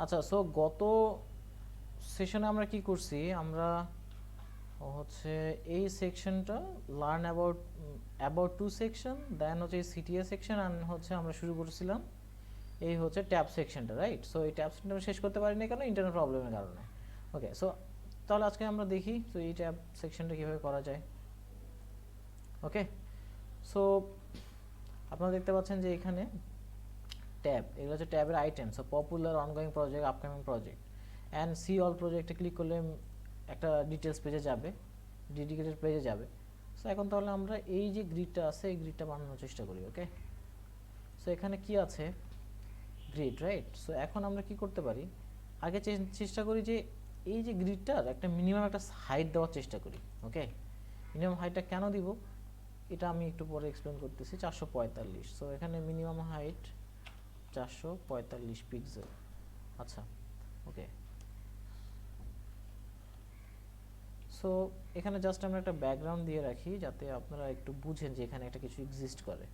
আচ্ছা, সো গত সেশনে আমরা কি করছি, আমরা হচ্ছে এই সেকশনটা learn about about to section, then হচ্ছে সিটিএ সেকশন, আর হচ্ছে আমরা শুরু করেছিলাম এই হচ্ছে ট্যাব সেকশনটা, রাইট? সো এই ট্যাব সেকশনটা শেষ করতে পারিনি কেন? ইন্টারনেট প্রবলেমের কারণে। ওকে, সো তাহলে আজকে আমরা দেখি তো এই ট্যাব সেকশনটা কীভাবে করা যায়। ওকে, সো আপনারা দেখতে পাচ্ছেন যে এখানে ট্যাব, এগুলো হচ্ছে ট্যাবের item. So popular, ongoing project, upcoming project, and see all প্রজেক্টে ক্লিক করলে একটা ডিটেলস পেজে যাবে, ডেডিকেটেড পেজে যাবে। সো এখন তাহলে আমরা এই যে গ্রিডটা আছে এই গ্রিডটা বানানোর চেষ্টা করি। ওকে, সো এখানে কি আছে? Grid, right? সো এখন আমরা কি করতে পারি, আগে চেষ্টা করি যে এই যে গ্রিডটার একটা মিনিমাম একটা হাইট দেওয়ার চেষ্টা করি। ওকে, মিনিমাম হাইটটা কেন দিব এটা আমি একটু পরে এক্সপ্লেন করতেছি। 445। সো এখানে মিনিমাম হাইট 445 পিক্সেল। আচ্ছা, ওকে, সো এখানে জাস্ট আমরা একটা ব্যাকগ্রাউন্ড দিয়ে রাখি যাতে আপনারা একটু বুঝেন যে এখানে একটা কিছু এক্সিস্ট করে,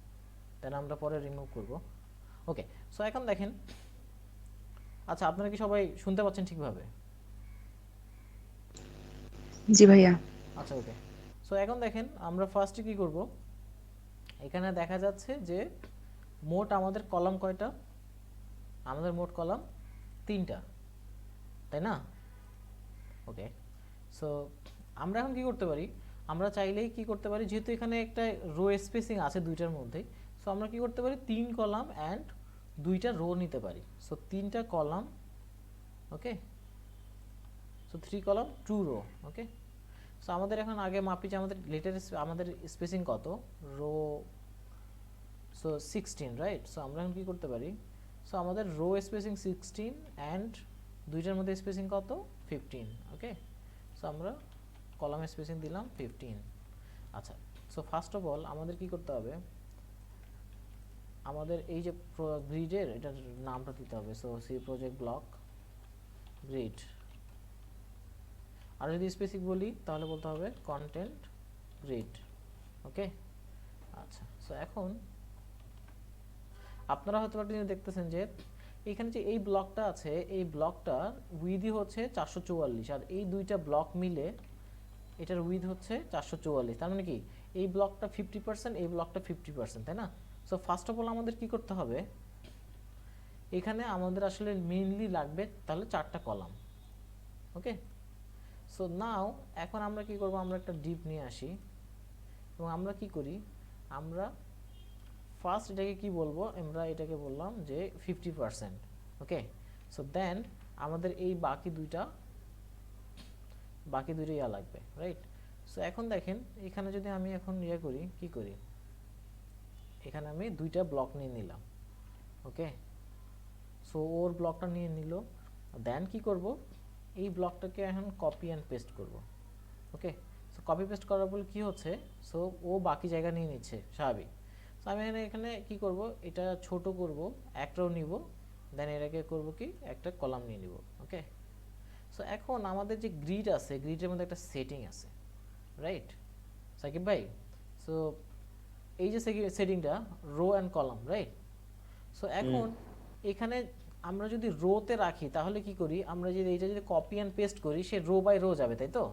দেন আমরা পরে রিমুভ করব। ওকে, সো এখন দেখেন, আচ্ছা আপনারা কি সবাই শুনতে পাচ্ছেন ঠিকভাবে? জি ভাইয়া। আচ্ছা, ওকে, সো এখন দেখেন আমরা ফার্স্টে কি করব, এখানে দেখা যাচ্ছে যে মোট আমাদের কলাম কয়টা? আমাদের মোট কলাম 3টা, তাই না? ওকে, সো আমরা এখন কি করতে পারি, আমরা চাইলেই কি করতে পারি, যেহেতু এখানে একটা রো স্পেসিং আছে দুইটার মধ্যে, সো আমরা কি করতে পারি 3 কলাম অ্যান্ড 2টা রো নিতে পারি। সো 3টা কলাম, ওকে, সো 3 কলাম 2 রো। ওকে, সো আমাদের এখন আগে মাপি যে আমাদের লেটার আমাদের স্পেসিং কত রো, সো 16, রাইট? সো আমরা এখন কি করতে পারি, সো আমাদের রো স্পেসিং 16 অ্যান্ড দুইটার মধ্যে স্পেসিং কত? 15। ওকে, সো আমরা কলাম স্পেসিং দিলাম 15। আচ্ছা, সো ফার্স্ট অফ অল আমাদের কি করতে হবে, আমাদের এই যে গ্রিডের এটার নামটা দিতে হবে। So C project block grid, আর যদি স্পেসিফিক বলি তাহলে বলতে হবে কন্টেন্ট গ্রিড। ওকে, আচ্ছা, সো এখন আপনারা হয়তো একটা জিনিস দেখতেছেন যে এখানে যে এই ব্লকটা আছে এই ব্লকটার উইথই হচ্ছে 444, আর এই দুইটা ব্লক মিলে এটার উইথ হচ্ছে 444। তার মানে কি এই ব্লকটা 50%, এই ব্লকটা 50%, তাই না? সো ফার্স্ট অফ অল আমাদের কি করতে হবে, এখানে আমাদের আসলে মেইনলি লাগবে তাহলে 4টা কলাম। ওকে, সো নাও এখন আমরা কি করব, আমরা একটা ডিপ নিয়ে আসি এবং আমরা কি করি, আমরা ফার্স্ট এটাকে কি বলবো, আমরা এটাকে বললাম যে 50%। ওকে, সো দেন আমাদের এই বাকি দুইটা ইয়া লাগবে, রাইট? সো এখন দেখেন এখানে যদি আমি এখন ইয়ে করি, কি করি, এখানে আমি 2টা ব্লক নিয়ে নিলাম। ওকে, সো ওর ব্লকটা নিয়ে নিল, দেন কি করব, এই ব্লকটাকে এখন কপি অ্যান্ড পেস্ট করব। ওকে, সো কপি পেস্ট করার ফলে কি হচ্ছে, সো ও বাকি জায়গা নিয়ে নিচ্ছে স্বাভাবিক। সো আমি এখানে কি করব, এটা ছোট করব, একটাও নিব, দেন এটাকে করব কি একটা কলাম নিয়ে নিব। ওকে, সো এখন আমাদের যে গ্রিড আছে গ্রিডের মধ্যে একটা সেটিং আছে, রাইট সাকিব ভাই? সো এই যে সেটিংটা row and column, right? So hmm এখন এখানে আমরা যদি রোতে রাখি তাহলে কি করি, আমরা যদি এইটা যদি কপি অ্যান্ড পেস্ট করি সে রো বাই রো যাবে, তাই তো?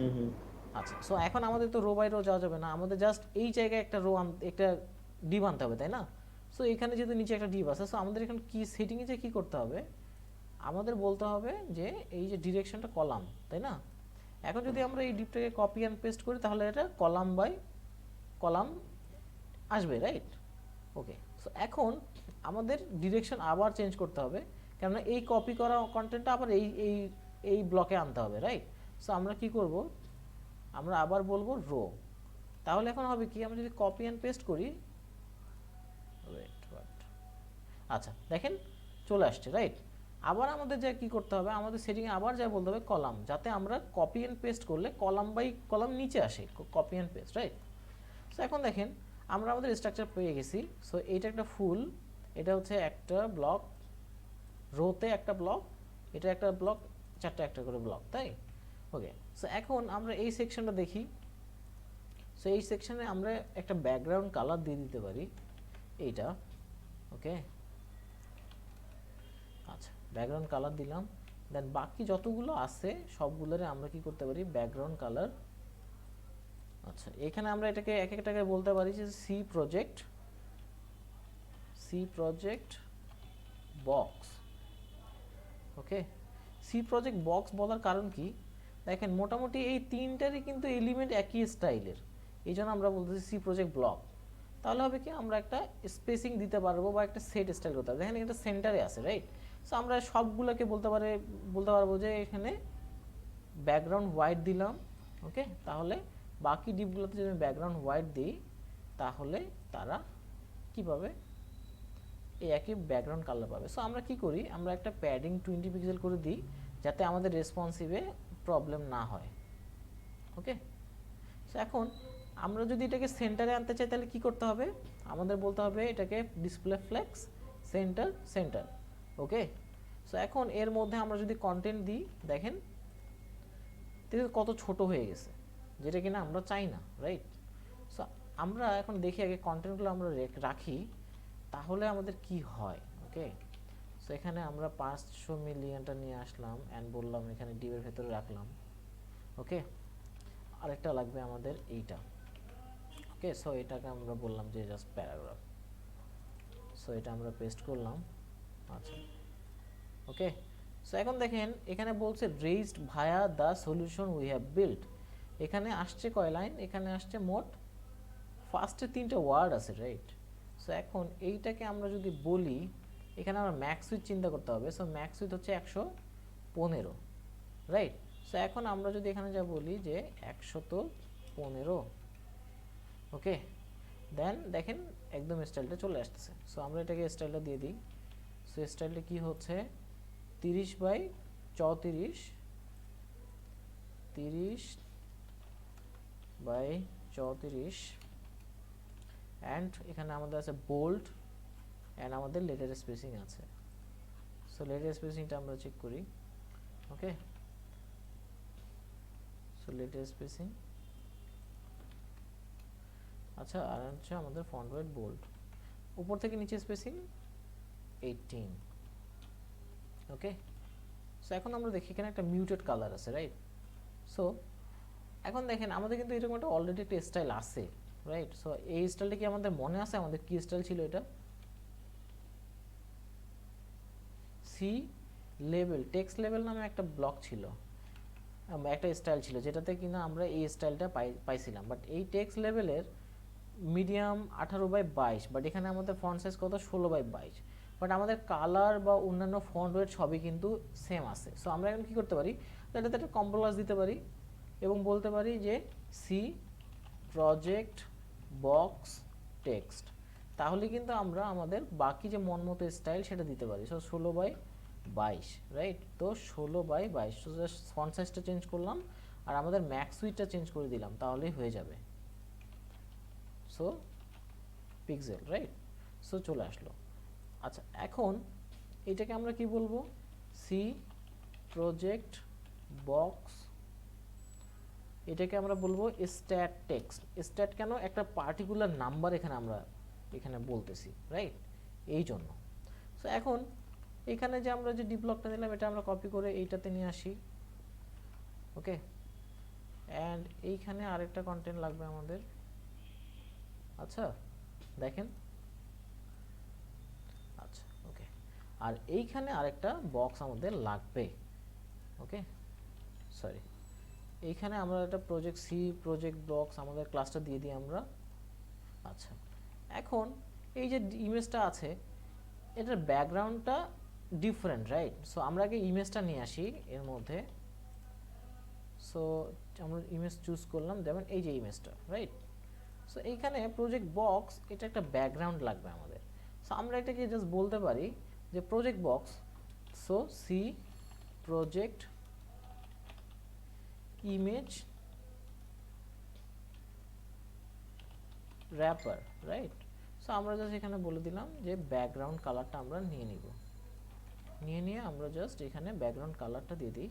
হুম হুম আচ্ছা, সো এখন আমাদের তো রো বাই রো যাওয়া যাবে না, আমাদের জাস্ট এই জায়গায় একটা একটা ডিভ আনতে হবে, তাই না? সো এখানে যেহেতু নিচে একটা ডিভ আছে, সো আমাদের এখানে কি সেটিংয়ে যে কি করতে হবে, আমাদের বলতে হবে যে এই যে ডিরেকশনটা কলাম, তাই না? এখন যদি আমরা এই ডিপটাকে কপি অ্যান্ড পেস্ট করি তাহলে এটা কলাম বাই কলাম আসবে, রাইট? ওকে, সো এখন আমাদের ডিরেকশন আবার চেঞ্জ করতে হবে, কেননা এই কপি করা কন্টেন্টটা আবার এই এই এই ব্লকে আনতে হবে, রাইট? সো আমরা কি করব, আমরা আবার বলবো রো। তাহলে এখন হবে কি, আমরা যদি কপি অ্যান্ড পেস্ট করি, ওয়েট ওয়েট, আচ্ছা দেখেন চলে আসছে, রাইট? আবার আমাদের যা কি করতে হবে, আমাদের সেটিংয়ে আবার যা বলতে হবে কলাম, যাতে আমরা কপি অ্যান্ড পেস্ট করলে কলাম বাই কলাম নিচে আসে, copy and paste, right? So এখন দেখেন আমরা আমাদের স্ট্রাকচার পেয়ে গেছি। সো এইটা একটা ফুল, এটা হচ্ছে একটা ব্লক, রোতে একটা ব্লক, এটা একটা ব্লক, 4টা একটা করে ব্লক, তাই? ওকে, সো এখন আমরা এই সেকশনটা দেখি। সো এই সেকশনে আমরা একটা ব্যাকগ্রাউন্ড কালার দিয়ে দিতে পারি এইটা। ওকে, আচ্ছা, ব্যাকগ্রাউন্ড কালার দিলাম, দেন বাকি যতগুলো আছে সবগুলোরে আমরা কি করতে পারি, ব্যাকগ্রাউন্ড কালার। আচ্ছা, এখানে আমরা এটাকে এক একটাকে বলতে পারি যে সি প্রজেক্ট বক্স। ওকে, সি প্রজেক্ট বক্স বলার কারণ কি, দেখেন মোটামুটি এই তিনটারই কিন্তু এলিমেন্ট একই স্টাইলের, এই জন্য আমরা বলতেছি সি প্রজেক্ট ব্লক। তাহলে হবে কি, আমরা একটা স্পেসিং দিতে পারবো বা একটা সেট স্টাইল করতে পারবো। দেখেন এটা সেন্টারে আছে, রাইট? সো আমরা সবগুলোকে বলতে পারবো যে এখানে ব্যাকগ্রাউন্ড হোয়াইট দিলাম। ওকে, তাহলে বাকি ডিপগুলোতে যদি আমি ব্যাকগ্রাউন্ড হোয়াইট দিই তাহলে তারা কি পাবে, এই একই ব্যাকগ্রাউন্ড কালার পাবে। সো আমরা কি করি, আমরা একটা প্যাডিং 20 পিক্সেল করে দিই যাতে আমাদের রেসপন্সিভে প্রবলেম না হয়। ওকে, সো এখন আমরা যদি এটাকে সেন্টারে আনতে চাই তাহলে কি করতে হবে, আমাদের বলতে হবে এটাকে ডিসপ্লে ফ্লেক্স সেন্টার। ওকে, সো এখন এর মধ্যে আমরা যদি কন্টেন্ট দিই, দেখেন কত ছোট হয়ে গেছে, যেটা কিনা আমরা চাই না, রাইট? সো আমরা এখন দেখি আগে কন্টেন্টগুলো আমরা রাখি তাহলে আমাদের কি হয়। ওকে, সো এখানে আমরা 500 মিলিয়নটা নিয়ে আসলাম অ্যান্ড বললাম এখানে ডিভের ভেতরে রাখলাম। ওকে, আরেকটা লাগবে আমাদের এইটা। ওকে, সো এটাকে আমরা বললাম যে জাস্ট প্যারাগ্রাফ। সো এটা আমরা পেস্ট করলাম। আচ্ছা, ওকে, সো এখন দেখেন এখানে বলছে raised via the solution we have built. এখানে আসছে কয় লাইন, এখানে আসছে মোট ফার্স্টে 3টে ওয়ার্ড আছে, রাইট? সো এখন এইটাকে আমরা যদি বলি, এখানে আমরা ম্যাক্স উইথ চিন্তা করতে হবে। সো ম্যাক্স উইথ হচ্ছে 115, রাইট? সো এখন আমরা যদি এখানে যা বলি যে 115, ওকে, দেন দেখেন একদম স্টাইলটা চলে আসতেছে। সো আমরা এটাকে স্টাইলটা দিয়ে দিই। সো স্টাইলটা কি হচ্ছে, 30/34, 30/34, অ্যান্ড এখানে আমাদের আছে বোল্ড অ্যান্ড আমাদের লেটার স্পেসিং আছে। সো লেটার স্পেসিংটা আমরা চেক করি। ওকে, সো লেটার স্পেসিং, আচ্ছা, আর হচ্ছে আমাদের ফন্ট ওয়েট বোল্ড, উপর থেকে নিচে স্পেসিং 18। ওকে, সো এখন আমরা দেখি এখানে একটা মিউটেড কালার আছে, রাইট? সো এখন দেখেন আমাদের কিন্তু এরকম একটা অলরেডি একটা স্টাইল আছে, রাইট? সো এই স্টাইলটা কি আমাদের মনে আছে, আমাদের কি স্টাইল ছিল এটা, সি লেভেল টেক্সট লেভেল নামে একটা ব্লক ছিল, একটা স্টাইল ছিল যেটাতে কিনা আমরা এই স্টাইলটা পাইছিলাম। বাট এই টেক্সট লেভেলের মিডিয়াম 18/22, বাট এখানে আমাদের ফন্ট সাইজ কত, 16/22। বাট আমাদের কালার বা অন্যান্য ফন্ট ওয়েট সবই কিন্তু সেম আছে। সো আমরা এখন কী করতে পারি, এটাতে একটা কম্প্রোমাইজ দিতে পারি এবং বলতে পারি যে সি প্রজেক্ট বক্স টেক্সট, তাহলে কিন্তু আমরা আমাদের বাকি যে মন মতো স্টাইল সেটা দিতে পারি। So 16/22, right? তো 16/22, সো জাস্ট ফন্ট সাইজটা চেঞ্জ করলাম আর আমাদের ম্যাক্স উইথটা চেঞ্জ করে দিলাম, তাহলেই হয়ে যাবে। So pixel, right? সো চলে আসলো। আচ্ছা, এখন এটাকে আমরা কি বলবো, সি প্রজেক্ট বক্স, এটাকে আমরা বলবো স্ট্যাট টেক্সট। স্ট্যাট কেন, একটা পার্টিকুলার নাম্বার এখানে আমরা বলতেছি, রাইট? এই জন্য। সো এখন এখানে যে আমরা যে ডিব্লকটা নিলাম এটা আমরা কপি করে এইটাতে নিয়ে আসি। ওকে, অ্যান্ড এইখানে আরেকটা কন্টেন্ট লাগবে আমাদের। আচ্ছা, দেখেন, আচ্ছা, ওকে, আর এইখানে আরেকটা বক্স আমাদের লাগবে। ওকে, সরি, এইখানে আমরা একটা সি প্রজেক্ট বক্স আমাদের ক্লাসটা দিয়ে দিই আমরা। আচ্ছা, এখন এই যে ইমেজটা আছে এটার ব্যাকগ্রাউন্ডটা ডিফারেন্ট, রাইট? সো আমরা আগে ইমেজটা নিয়ে আসি এর মধ্যে। সো আমরা ইমেজ চুজ করলাম, যেমন এই যে ইমেজটা, রাইট? সো এইখানে প্রজেক্ট বক্স এটা একটা ব্যাকগ্রাউন্ড লাগবে আমাদের। সো আমরা এটাকে জাস্ট বলতে পারি যে project box, so C project image wrapper, right? So আমরা জাস্ট এখানে বলে দিলাম যে ব্যাকগ্রাউন্ড কালারটা আমরা নিয়ে আমরা জাস্ট এখানে ব্যাকগ্রাউন্ড কালারটা দিয়ে দিই।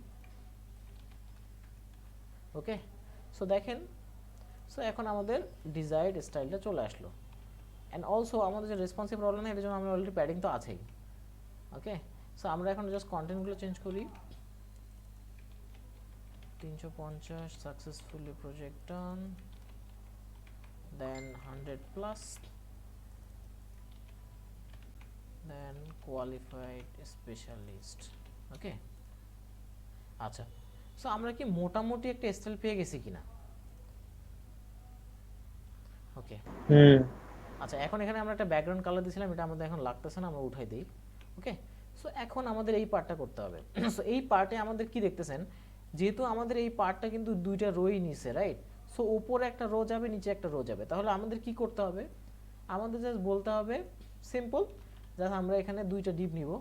ওকে, সো দেখেন, সো এখন আমাদের ডিজায়ার্ড স্টাইলটা চলে আসলো। অ্যান্ড অলসো আমাদের যে রেসপন্সিভ প্রবলেম এর জন্য আমরা অলরেডি প্যাডিং তো আছেই। ওকে, সো আমরা এখন জাস্ট কন্টেন্টগুলো চেঞ্জ করি। 350 সাকসেসফুলি প্রজেক্ট ডান, দেন 100 প্লাস, দেন কোয়ালিফাইড স্পেশালিস্ট। ওকে, আচ্ছা, সো আমরা কি মোটামুটি একটা স্টাইল পেয়ে গেছি কিনা? ওকে, আচ্ছা, এখন এখানে আমরা একটা ব্যাকগ্রাউন্ড কালার দিয়েছিলাম, এটা আমাদের এখন লাগতেছে না, আমরা উঠাই দিই। ওকে, সো এখন আমাদের এই পার্টটা করতে হবে। সো এই পার্টে আমাদের কি দেখতেছেন, যেহেতু আমাদের এই পার্টটা কিন্তু দুইটা রোই নিছে, রাইট? সো উপরে একটা রো যাবে, নিচে একটা রো যাবে, তাহলে আমাদের কি করতে হবে? আমাদের জাস্ট বলতে হবে সিম্পল, জাস্ট আমরা এখানে দুইটা ডিপ নিব।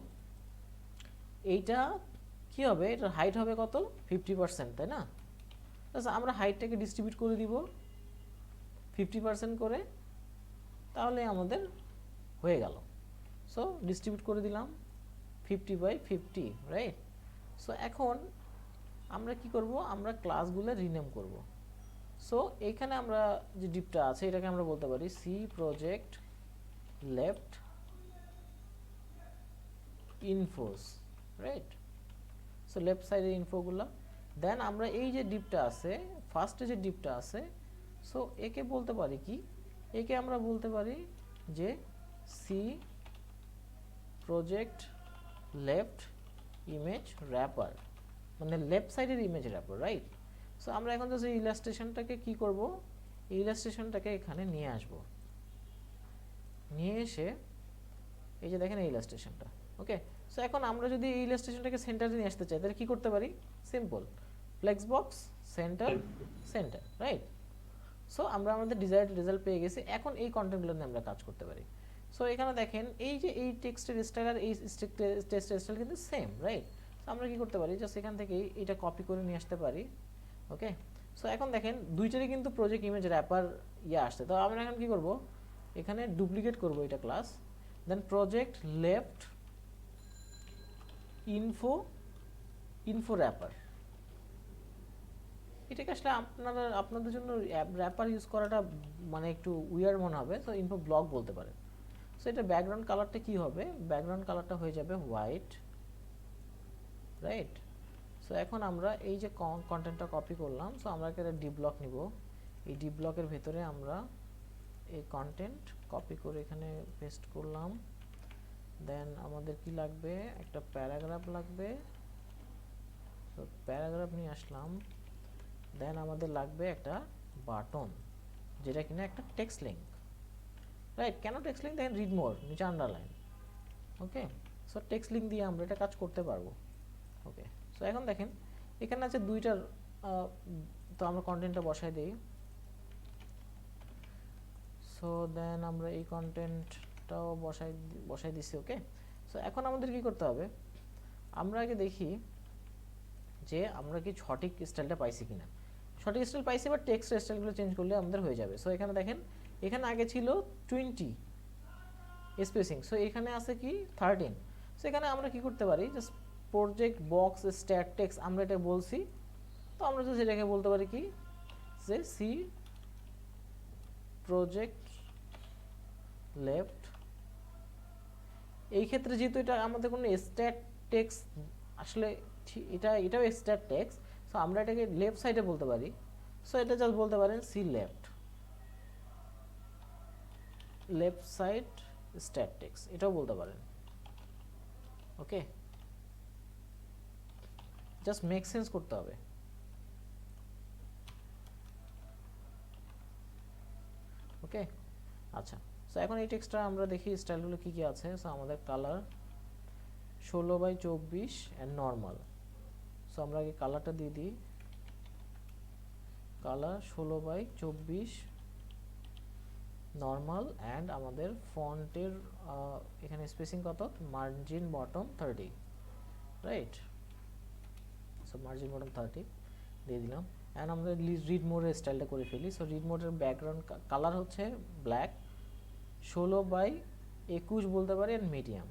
এইটা কি হবে, এটার হাইট হবে কত? 50%, তাই না? জাস্ট আমরা হাইটটাকে ডিস্ট্রিবিউট করে দিব 50% করে, তাহলে আমাদের হয়ে গেল। সো ডিস্ট্রিবিউট করে দিলাম 50/50, রাইট? সো এখন আমরা কি করব, আমরা ক্লাসগুলো রিনেম করব। সো এইখানে আমরা যে ডিপটা আছে এটাকে আমরা বলতে পারি C project left infos, right? So left সাইডের ইনফোগুলো, দেন আমরা এই যে ডিপটা আছে, ফার্স্টে যে ডিপটা আছে, সো একে বলতে পারি কি, একে আমরা বলতে পারি যে C project left image wrapper, মানে লেফট সাইডের ইমেজ র্যাপার, রাইট? সো আমরা এখন জাস্ট এই ইলাস্ট্রেশনটাকে কি করব, এই ইলাস্ট্রেশনটাকে এখানে নিয়ে আসব, নিয়ে এসে এই যে দেখেন এই ইলাস্ট্রেশনটা। ওকে, সো এখন আমরা যদি এই ইলাস্ট্রেশনটাকে সেন্টারে নিয়ে আসতে চাই তাহলে কি করতে পারি? Simple, flex box center center, right? So আমরা আমাদের ডিজায়ার্ড রেজাল্ট পেয়ে গেছি। এখন এই কন্টেন্টগুলো নিয়ে আমরা কাজ করতে পারি। সো এখানে দেখেন এই যে এই টেক্সটের স্টাইল আর এই টেক্সটের স্টাইল কিন্তু সেম, রাইট? সো আমরা কি করতে পারি, জাস্ট এখান থেকে এটা কপি করে নিয়ে আসতে পারি। ওকে, সো এখন দেখেন দুইটারই কিন্তু প্রজেক্ট ইমেজ র্যাপার আসছে। তো আমরা এখন কি করব, এখানে ডুপ্লিকেট করব এটা ক্লাস, দেন প্রজেক্ট লেফট ইনফো র্যাপার। এটাকে আসলে আপনাদের জন্য র্যাপার ইউজ করাটা মানে একটু উইয়ার মনে হবে, সো ইনফো ব্লক বলতে পারেন। সো এটা ব্যাকগ্রাউন্ড কালারটা কি হবে, ব্যাকগ্রাউন্ড কালারটা হয়ে যাবে হোয়াইট, রাইট? সো এখন আমরা এই যে কন্টেন্টটা কপি করলাম, সো আমরা একটা ডি ব্লক নিব, এই ডি ব্লকের ভেতরে আমরা এই কন্টেন্ট কপি করে এখানে পেস্ট করলাম, দেন আমাদের কি লাগবে, একটা প্যারাগ্রাফ লাগবে, তো প্যারাগ্রাফ নিয়ে আসলাম, দেন আমাদের লাগবে একটা বাটন, যেটা কিনা একটা টেক্সট লিঙ্ক, রাইট? কেন টেক্সট লিঙ্ক? দেখেন রিড মোর, নিচে আন্ডারলাইন। ওকে, সো টেক্সট লিঙ্ক দিয়ে আমরা এটা কাজ করতে পারবো। ওকে, সো এখন দেখেন এখানে আছে দুইটার, তো আমরা কন্টেন্টটা বসাই দিই। সো দেন আমরা এই কন্টেন্টটাও বসাই দিছি। ওকে, সো এখন আমাদের কি করতে হবে, আমরা আগে দেখি যে আমরা কি সঠিক স্টাইলটা পাইছি কিনা। সঠিক স্টাইল পাইছি, বা টেক্সট স্টাইলগুলো চেঞ্জ করলে আমাদের হয়ে যাবে। সো এখানে দেখেন, এখানে আগে ছিল 20 স্পেসিং, সো এখানে আছে কি 13। সো এখানে আমরা কি করতে পারি, just project box stat text আমরা এটা বলছি, তো আমরা জাস্ট এটাকে বলতে পারি কি, যে সি প্রজেক্ট লেফট। এই ক্ষেত্রে যেহেতু এটা আমাদের কোনো স্ট্যাট টেক্সট, আসলে এটাও স্ট্যাট টেক্সট, সো আমরা এটাকে লেফট সাইডে বলতে পারি। সো এটা জাস্ট বলতে পারেন C left side stat text, এটাও বলতে পারেন। ওকে, জাস্ট মেক সেন্স করতে হবে। ওকে, আচ্ছা, সো এখন এই টেক্সটটা আমরা দেখি স্টাইলগুলো কি কি আছে। সো আমাদের কালার 16/24 অ্যান্ড নর্মাল। সো আমরা আগে কালারটা দিয়ে দিই, কালার 16/24 নর্মাল, অ্যান্ড আমাদের ফন্টের এখানে স্পেসিং কত, margin bottom 30, right? So margin bottom 30 দিয়ে দিলাম, অ্যান্ড আমরা রিড মোডের স্টাইলটা করে ফেলি। সো রিড মোডের ব্যাকগ্রাউন্ড কালার হচ্ছে ব্ল্যাক, 16/21 বলতে পারি, অ্যান্ড মিডিয়াম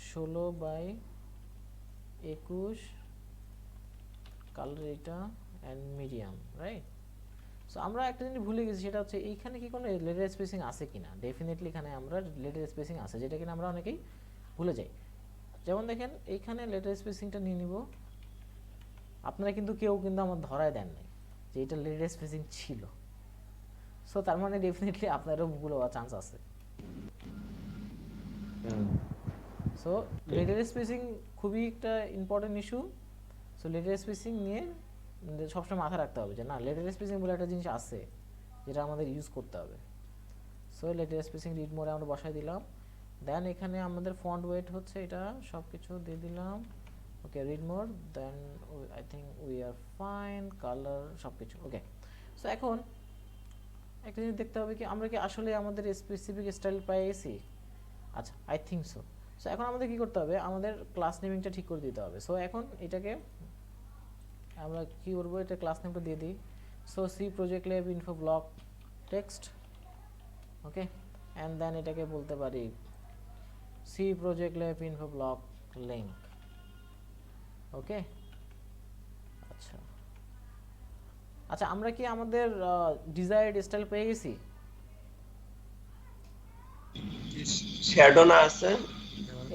16/21 কালার এটা, অ্যান্ড মিডিয়াম, রাইট? সো আমরা একটা জিনিস ভুলে গেছি, সেটা হচ্ছে এইখানে কি কোনো লেটার স্পেসিং আছে কিনা। ডেফিনেটলি এখানে আমরা লেটার স্পেসিং আছে, যেটা কিনা আমরা অনেকেই ভুলে যাই। যেমন দেখেন এইখানে লেটার স্পেসিংটা নিয়ে নিব, আপনারা কিন্তু কেউ কিন্তু আমার ধরায় দেন নাই যে এটা লেটার স্পেসিং ছিল, সো তার মানে ডেফিনেটলি আপনারও ভুল হওয়ার চান্স আছে। সো লেটার স্পেসিং খুবই একটা important issue. So letter spacing নিয়ে সবসময় মাথায় রাখতে হবে যে না, লেটার স্পেসিং বলে একটা জিনিস আছে যেটা আমাদের ইউজ করতে হবে। সো লেটার স্পেসিং রিড মোডে আমরা বসাই দিলাম। দেন এখানে আমাদের ফন্ট ওয়েট হচ্ছে এটা, সব কিছু দিয়ে দিলাম। Okay, read mode, then I think we are fine, colour সব কিছু ওকে। সো এখন একটা জিনিস দেখতে হবে কি আমরা কি আসলে আমাদের স্পেসিফিক স্টাইল পেয়ে গেছি। আচ্ছা, আই থিঙ্ক সো। সো এখন আমাদের কি করতে হবে, আমাদের ক্লাস নেমিংটা ঠিক করে দিতে হবে। সো এখন এটাকে আমরা কি করবো, এটা ক্লাস নেমটা দিয়ে দিই। So C project lab info block text, okay, and then এটাকে বলতে পারি C project lab info block link, okay. আচ্ছা আচ্ছা, আমরা কি আমাদের ডিজায়ার্ড স্টাইল পেয়ে গেছি? শ্যাডো না আছে?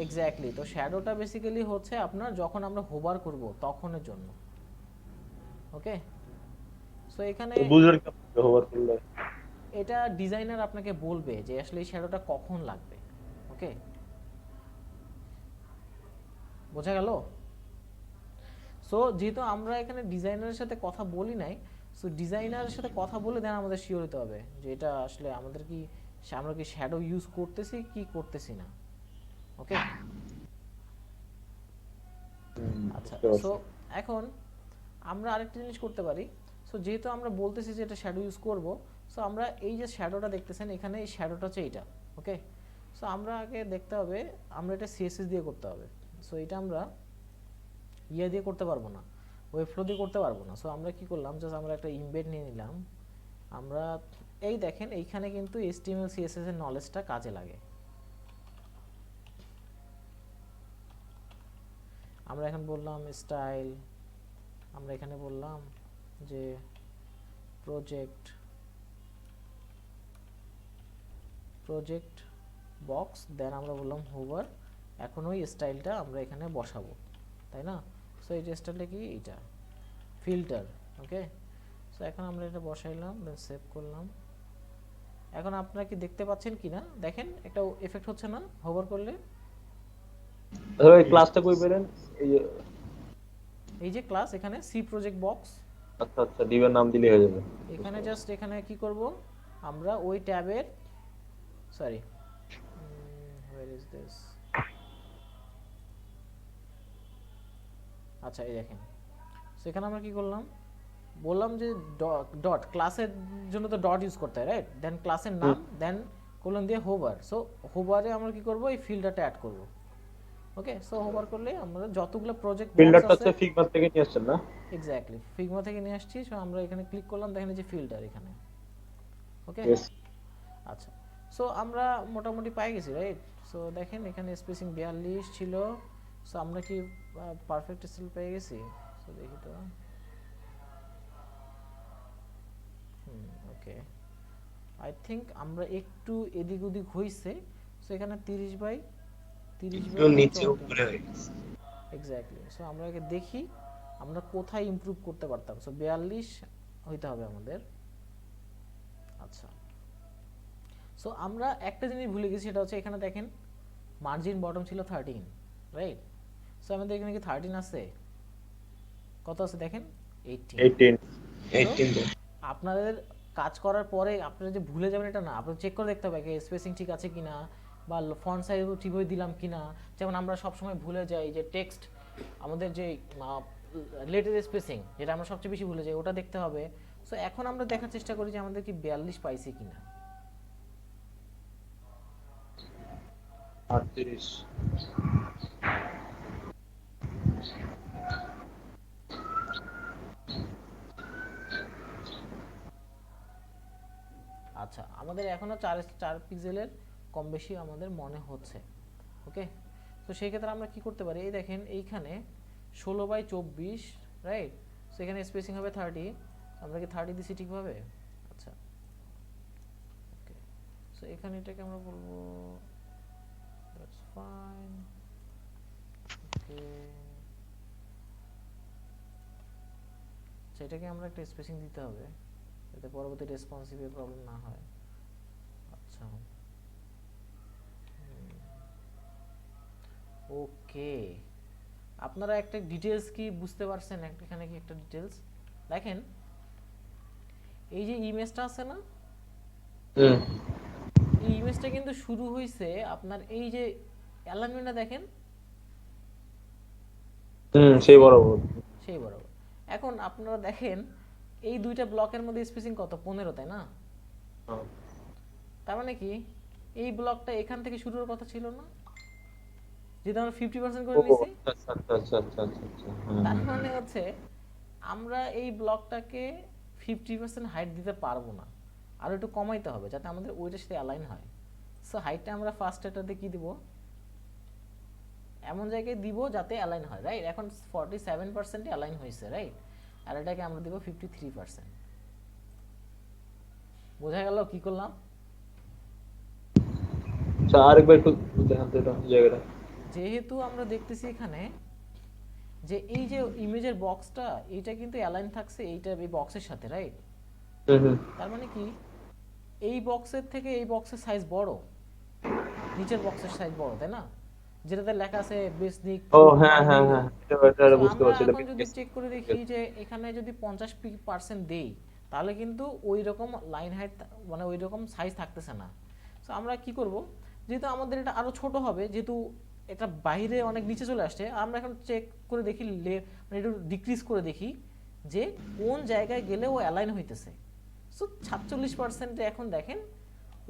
এক্স্যাক্টলি, তো শ্যাডোটা বেসিক্যালি হচ্ছে আপনার যখন আমরা হোভার করব তখনের জন্য, ওকে। সো এখানে বুঝার কি ব্যবহার করলে এটা ডিজাইনার আপনাকে বলবে যে আসলে এই শ্যাডোটা কখন লাগবে, ওকে, বোঝা গেল? সো যেহেতু আমরা এখানে ডিজাইনারের সাথে কথা বলি নাই, সো ডিজাইনারের সাথে কথা বলে দেন আমাদের শিওর হতে হবে যে এটা আসলে আমাদের কি আমরা কি শ্যাডো ইউজ করতেছি কি করতেছি না, ওকে। আচ্ছা, সো এখন আমরা আরেকটা জিনিস করতে পারি। সো যেহেতু আমরা বলতেছি যে এটা শ্যাডো ইউজ করব, সো আমরা এই যে শ্যাডোটা দেখতেছেন এখানে, এই শ্যাডোটা হচ্ছে এইটা, ওকে। সো আমরা আগে দেখতে হবে আমরা এটা সিএসএস দিয়ে করতে হবে। সো এটা আমরা ইয়ে দিয়ে করতে পারবো না, ওয়েব ফ্লো দিয়ে করতে পারবো না। সো আমরা কি করলাম, জাস্ট আমরা একটা ইমবেড নিয়ে নিলাম। আমরা এই দেখেন এইখানে কিন্তু HTML CSS এর নলেজটা কাজে লাগে। আমরা এখন বললাম স্টাইল, আমরা এখানে বললাম যে প্রজেক্ট বক্স, দেন আমরা বললাম হোভার। এখন ওই স্টাইলটা আমরা এখানে বসাবো, তাই না? সো এই স্টাইলটা কি, এইটা ফিল্টার, ওকে। সো এখন আমরা এটা বসাইলাম, দেন সেভ করলাম। এখন আপনারা কি দেখতে পাচ্ছেন কিনা দেখেন, একটা এফেক্ট হচ্ছে না হোভার করলে? এই ক্লাসটা কই পেলেন? এই যে ক্লাস এখানে সি প্রজেক্ট বক্স, আচ্ছা আচ্ছা, ডিভের নাম দিলে হয়ে যাবে। এখানে জাস্ট এখানে কি করব, আমরা ওই ট্যাবের, সরি where is this, আচ্ছা এই দেখেন। সো এখানে আমরা কি করলাম, বললাম যে ডট ক্লাসের জন্য তো ডট ইউজ করতে হয়, রাইট? দেন ক্লাসের নাম, দেন কোলন দিয়ে হোভার। সো হোভারে আমরা কি করব, এই ফিল্ডারটা অ্যাড করব, ওকে। সো হোভার করলে আমরা যতগুলো প্রজেক্ট বক্স ফিল্টারটা আছে, হচ্ছে ফিগমা থেকে নিয়ে আসছেন না? এক্স্যাক্টলি ফিগমা থেকে নিয়ে আসছি। সো আমরা এখানে ক্লিক করলাম, দেখেন এই যে ফিল্টার এখানে, ওকে। ইয়েস। আচ্ছা, সো আমরা মোটামুটি পাই গেছি, রাইট? সো দেখেন এখানে স্পেসিং 42 ছিল। সো আমরা কি পারফেক্ট স্টাইল পেয়ে গেছি? সো দেখি তো, ওকে, আই থিঙ্ক আমরা একটু এদিক ওদিক হইছে। সো এখানে 30 বাই একটু নিচে উপরে হয়ে গেছে। এক্স্যাক্টলি। সো আমরা আগে দেখি আমরা কোথায় ইমপ্রুভ করতে পারতাম। সো 42 হইতে হবে আমাদের। আচ্ছা, সো আমরা একটা জিনিস ভুলে গেছি, সেটা হচ্ছে এখানে দেখেন মার্জিন বটম ছিল 13, রাইট? সো আমাদের এখানে কি 13 আছে? কত আছে দেখেন, 18। 18 আপনাদের কাজ করার পরে আপনারা যে ভুলে যাবেন এটা না, আপনাদের চেক করে দেখতে হবে স্পেসিং ঠিক আছে কিনা, বা ফন্ট সাইজ ঠিকভাবে দিলাম কিনা। যেমন আমরা সবসময় ভুলে যাই যে টেক্সট, আমাদের যে লেটার স্পেসিং যেটা আমরা সবচেয়ে বেশি ভুলে যাই, ওটা দেখতে হবে। সো এখন আমরা দেখার চেষ্টা করি যে আমাদের কি 42 পাইছি কিনা। 38। আচ্ছা, আমাদের এখনো 4 পিক্সেলের কম বেশি আমাদের মনে হচ্ছে, ওকে। তো সেই ক্ষেত্রে আমরা কি করতে পারি, এই দেখেন এইখানে 16/24, রাইট? সো এখানে স্পেসিং হবে 30, আমরা কি 30 দিছি ঠিকভাবে? আচ্ছা, ওকে। সো এখানে এটাকে আমরা বলবো দ্যাটস ফাইন। ওকে, সেটাকে আমরা একটা স্পেসিং দিতে হবে যাতে পরবর্তী রেসপন্সিভে প্রবলেম না হয়। আচ্ছা, ওকে, আপনারা একটা ডিটেলস কি বুঝতে পারছেন? এখানে কি একটা ডিটেলস দেখেন, এই যে ইমেজটা আছে না, হুম এই ইমেজটা কিন্তু শুরু হয়েছে আপনার এই যে অ্যালাইনমেন্টটা দেখেন, হুম সেই বরাবর। সেই বরাবর। এখন আপনারা দেখেন এই দুইটা ব্লকের মধ্যে স্পেসিং কত, 15, তাই না? হ্যাঁ। তার মানে কি এই ব্লকটা এখান থেকে শুরু হওয়ার কথা ছিল না, যেটা আমরা 50% করে ও নিছি। আচ্ছা আচ্ছা আচ্ছা আচ্ছা আচ্ছা আচ্ছা হ্যাঁ তার হ্যাঁ মানে হচ্ছে আমরা এই ব্লকটাকে 50% হাইট দিতে পারবো না, আরো একটু কমাইতে হবে যাতে আমাদের ওইটার সাথে অ্যালাইন হয়। সো হাইটটা আমরা ফার্স্ট এটাতে কি দিব, এমন জায়গায় দিব যাতে অ্যালাইন হয়, রাইট? এখন 47% অ্যালাইন হয়েছে, রাইট? আর এটাকে আমরা দিব 53%। বোঝা গেল কি করলাম? আচ্ছা আরেকবার একটু দেখান তো এটা জায়গাটা। যেহেতু আমরা দেখতেছি এখানে যে এই যে ইমেজের বক্সটা, এইটা কিন্তু অ্যালাইন থাকছে এইটা এই বক্সের সাথে, রাইট? হুম হুম তার মানে কি এই বক্সের থেকে এই বক্সের সাইজ বড়, নিচের বক্সের সাইজ বড়, তাই না? যেটাতে লেখা আছে বেসনিক ও হ্যাঁ হ্যাঁ বিন্দু। হ্যাঁ এটা সো বুঝতে আমরা পারছি এটা এখন যদি চেক করে দেখি যে এখানে যদি 50% দেই তাহলে কিন্তু ওই রকম লাইন হাইট মানে ওই রকম সাইজ থাকতেছে না। সো আমরা কি করব, যেহেতু আমাদের এটা আরো ছোট হবে, যেহেতু এটা বাইরে অনেক নিচে চলে আসছে, আমরা এখন চেক করে দেখি মানে একটু ডিক্রিজ করে দেখি যে কোন জায়গায় গেলে ও অ্যালাইন হইতেছে। সো 46% এখন দেখেন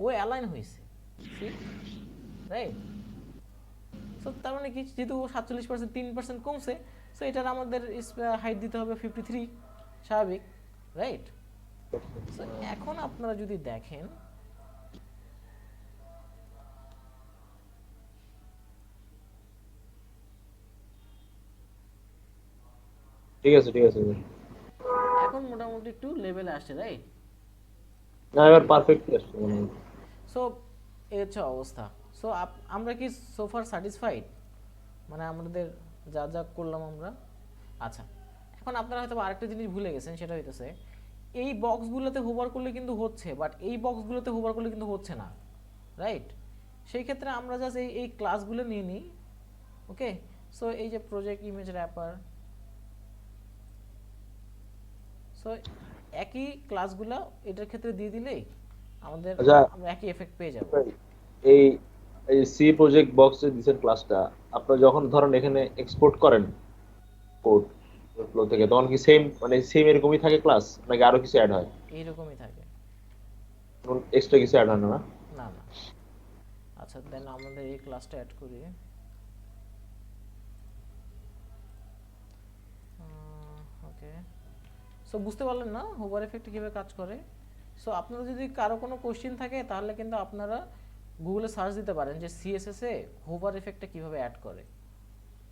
ও অ্যালাইন হয়েছে, রাইট? সো তার মানে কি, যেহেতু 47% 3% কমছে, সো এটার আমাদের হাইট দিতে হবে 53, স্বাভাবিক, রাইট? সো এখন আপনারা যদি দেখেন ঠিক আছে ঠিক আছে। এখন মোটামুটি একটু লেভেলে আসছে, রাইট? না এবার পারফেক্টলি আসছে মনে হয়। সো এই হচ্ছে অবস্থা। সো আমরা কি সোফার স্যাটিসফাইড, মানে আমাদের যা যা করলাম আমরা? আচ্ছা, এখন আপনারা হয়তো আরেকটা জিনিস ভুলে গেছেন, সেটা হইতেছে এই বক্সগুলোতে হোভার করলে কিন্তু হচ্ছে, বাট এই বক্সগুলোতে হোভার করলে কিন্তু হচ্ছে না, রাইট? সেই ক্ষেত্রে আমরা জাস্ট এই ক্লাসগুলো নিয়ে নিই, ওকে? সো এই যে প্রজেক্ট ইমেজ র্যাপার, সো একই ক্লাসগুলো এটার ক্ষেত্রে দিয়ে দিলেই আমাদের আচ্ছা আমরা একই এফেক্ট পেয়ে যাব। এই এই সি প্রজেক্ট বক্সে দিছেন ক্লাসটা, আপনারা যখন ধরেন এখানে এক্সপোর্ট করেন কোড ফ্লো থেকে, তখন কি সেম মানে সেম এরকমই থাকে ক্লাস নাকি আরো কিছু অ্যাড হয়? এইরকমই থাকে। এক্সট্রা কিছু অ্যাড হয় না না? না না। আচ্ছা, দেন আমাদের এই ক্লাসটা অ্যাড করি। ওকে, সো বুঝতে পারলেন না হোভার এফেক্ট কীভাবে কাজ করে? সো আপনারা যদি কারো কোনো কোশ্চেন থাকে তাহলে কিন্তু আপনারা গুগলে সার্চ দিতে পারেন যে সিএসএস এ হোভার এফেক্টটা কীভাবে অ্যাড করে।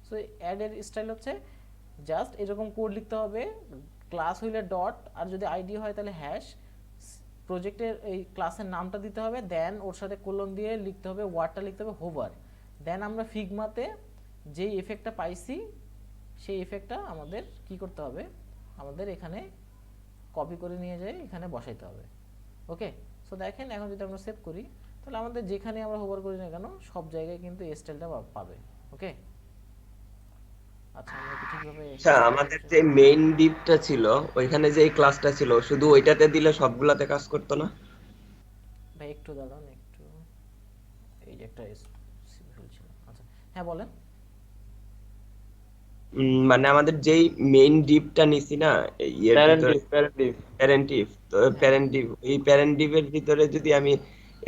সো অ্যাডের স্টাইল হচ্ছে জাস্ট এরকম কোড লিখতে হবে, ক্লাস হইলে ডট, আর যদি আইডি হয় তাহলে হ্যাশ, প্রজেক্টের এই ক্লাসের নামটা দিতে হবে, দেন ওর সাথে কোলন দিয়ে লিখতে হবে, ওয়ার্ডটা লিখতে হবে হোভার। দেন আমরা ফিগমাতে যেই এফেক্টটা পাইছি সেই এফেক্টটা আমাদের কি করতে হবে, আমাদের এখানে কপি করে নিয়ে যাই এখানে বসাইতে হবে, ওকে? সো দেখেন এখন যদি আমরা সেভ করি তাহলে আমাদের যেখানে আমরা হোভার করি না কেন সব জায়গায় কিন্তু এই স্টাইলটা পাবে, ওকে? আচ্ছা, আমরা কি ঠিকভাবে আচ্ছা, আমাদের যে মেইন ডিপটা ছিল ওইখানে যে ক্লাসটা ছিল শুধু ওইটাতে দিলে সবগুলাতে কাজ করতো না? ভাই একটু দাঁড়ান একটু, এই যে একটা ভুল ছিল। আচ্ছা, হ্যাঁ বলেন। মানে আমাদের যেই মেইন ডিপটা নিছি না এর ভিতরে, প্যারেন্ট ডিফ প্যারেন্ট ডিপ, তো হ্যাঁ, প্যারেন্ট ডিপ, এই প্যারেন্ট ডিপের ভিতরে যদি আমি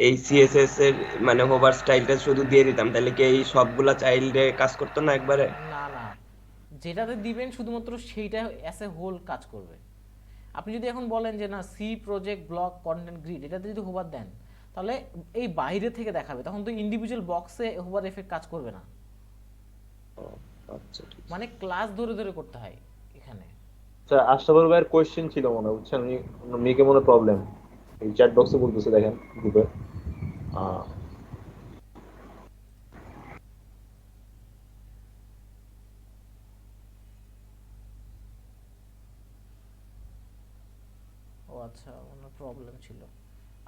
এই সিএসএস এর মানে হোভার স্টাইলটা শুধু দিয়ে দিতাম তাহলে কি এই সবগুলা চাইল্ডে কাজ করতো না একবারে? না না, যেটাতে দিবেন শুধুমাত্র সেইটা অ্যাজ এ হোল কাজ করবে। আপনি যদি এখন বলেন যে না C project block content grid এটাতে যদি হোভার দেন তাহলে এই বাইরে থেকে দেখাবে, তখন তো ইন্ডিভিজুয়াল বক্সে হোভার এফেক্ট কাজ করবে না। ও, আচ্ছা ঠিক আছে। মানে ক্লাস ধরে ধরে করতে হয় এখানে। আচ্ছা আশরাফুল ভাইয়ের কোয়েশ্চেন ছিল মনে হয়, বুঝছেন মিকে মনে প্রবলেম এই চ্যাট বক্সে বলতেছে দেখেন গ্রুপে। আচ্ছা, ওনার প্রবলেম ছিল।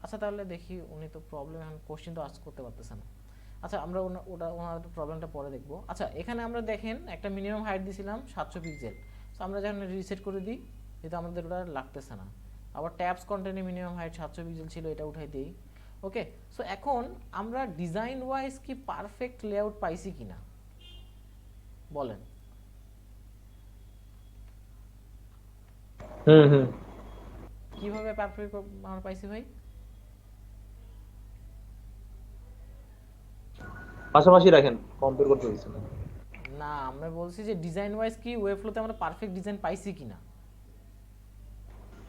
আচ্ছা তাহলে দেখি, উনি তো প্রবলেম, এখন কোশ্চেন তো আজ করতে পারতেছে না। আচ্ছা আমরা ওনার প্রবলেমটা পরে দেখবো। আচ্ছা এখানে আমরা দেখেন একটা মিনিমাম হাইট দিয়েছিলাম 700 পিক্সেল। সো আমরা যখন রিসেট করে দিই, যেহেতু আমাদের ওটা লাগতেছে না, আবার ট্যাবস কন্টেন্টে মিনিমাম হাইট 700 পিক্সেল ছিল, এটা উঠাই দিই। ওকে, সো এখন আমরা ডিজাইন ওয়াইজ কি পারফেক্ট লেআউট পাইছি কিনা বলেন। হুম। কিভাবে পারফেক্ট আমরা পাইছি ভাই? পাশাপাশি রাখেন, কম্পেয়ার করতে দিচ্ছেন। না, আমরা বলছি যে ডিজাইন ওয়াইজ কি ওয়েব ফ্লোতে আমরা পারফেক্ট ডিজাইন পাইছি কিনা।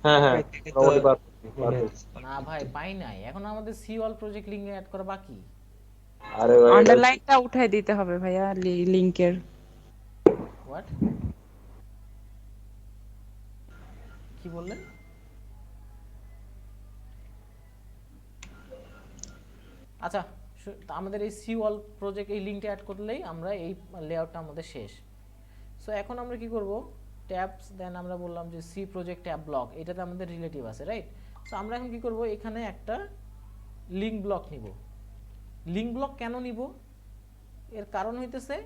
হ্যাঁ, থেকে তো মোটামুটি মনে পারফেক্ট। হচ্ছে না ভাই পাই নাই, এখন আমাদের সি অল প্রজেক্ট লিঙ্কে অ্যাড করা বাকি। আরে ভাই, এটা আন্ডারলাইনটা উঠাই দিতে হবে ভাইয়া লিংকের। হোয়াট, কি বললেন? আচ্ছা, তা আমাদের এই সি অল প্রজেক্ট এই লিঙ্কটা অ্যাড করলেই আমরা এই লেআউটটা আমাদের শেষ। সো এখন আমরা কি করব, ট্যাবস, দেন আমরা বললাম যে সি প্রজেক্ট ট্যাব ব্লক, এটাতে আমাদের রিলেটিভ আছে, রাইট? সো আমরা এখন কি করব, এখানে একটা লিঙ্ক ব্লক নিব। লিঙ্ক ব্লক কেন নিব? এর কারণ হইতেছে,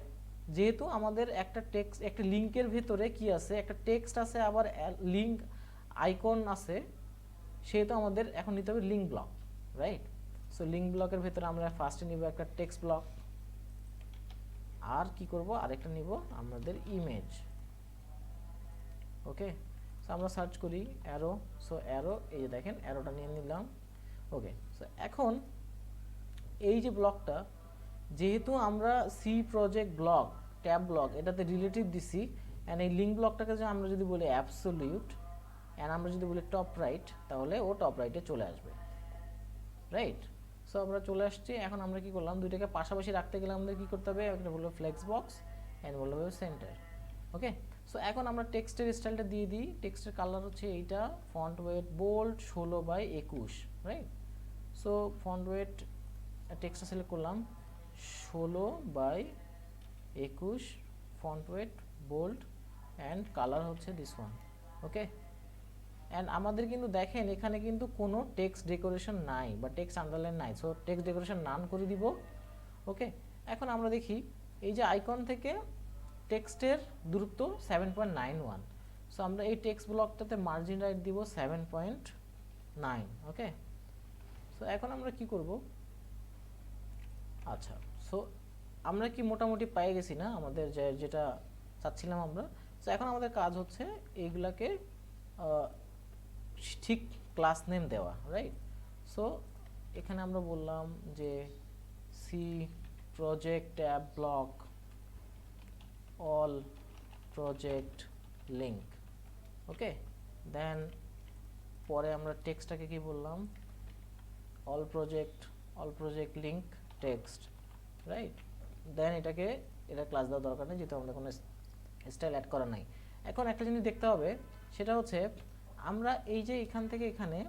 যেহেতু আমাদের একটা টেক্সট, একটা লিঙ্কের ভিতরে কি আছে, একটা টেক্সট আছে, আবার লিঙ্ক আইকন আছে, সেহেতু আমাদের এখন নিতে হবে link block, right? So link ব্লকের ভিতরে আমরা ফার্স্টে নিব একটা টেক্সট ব্লক, আর কি করব, আরেকটা নিব আমাদের ইমেজ। ওকে, সো আমরা সার্চ করি অ্যারো, সো অ্যারো, এই যে দেখেন অ্যারোটা নিয়ে নিলাম। ওকে, সো এখন এই যে ব্লকটা, যেহেতু আমরা C project block tab block এটাতে রিলেটিভ দিছি, অ্যান্ড এই লিঙ্ক ব্লকটাকে যে আমরা যদি বলি অ্যাবসলিউট, অ্যান্ড আমরা যদি বলি টপ রাইট, তাহলে ও টপ রাইটে চলে আসবে, রাইট? সো আমরা চলে আসছি। এখন আমরা কি করলাম, দুইটাকে পাশাপাশি রাখতে গেলে আমাদের কি করতে হবে, একটা বলবো ফ্লেক্স বক্স, অ্যান্ড বলবো সেন্টার। ওকে, সো এখন আমরা টেক্সটের স্টাইলটা দিয়ে দিই। টেক্সটের কালার হচ্ছে এইটা, font weight bold 16/21, right? So font weight টেক্সটটা সিলেক্ট করলাম 16/21, font weight bold, and colour হচ্ছে দিস ওয়ান। ওকে, অ্যান্ড আমাদের কিন্তু দেখেন এখানে কিন্তু কোনো টেক্সট ডেকোরেশন নাই বা টেক্সট আন্ডারলাইন নাই, সো টেক্সট ডেকোরেশন নান করে দিব। ওকে, এখন আমরা দেখি এই যে আইকন থেকে টেক্সটের দূরত্ব 7.91, সো আমরা এই টেক্সট ব্লকটাতে মার্জিন রাইট দিব 7.9। ওকে, সো এখন আমরা কি করব, আচ্ছা সো আমরা কি মোটামুটি পেয়ে গেছি না আমাদের যেটা চাচ্ছিলাম আমরা। সো এখন আমাদের কাজ হচ্ছে এইগুলাকে ঠিক ক্লাস নেম দেওয়া, রাইট? সো এখানে আমরা বললাম যে C project tab block all project link. Okay, then পরে আমরা টেক্সটটাকে কি বললাম, all project link text, right? Then এটা ক্লাস দেওয়ার দরকার নেই, যেহেতু আমাদের কোনো স্টাইল অ্যাড করা নাই। এখন একটা জিনিস দেখতে হবে, সেটা হচ্ছে আমরা এই যে এখান থেকে এখানে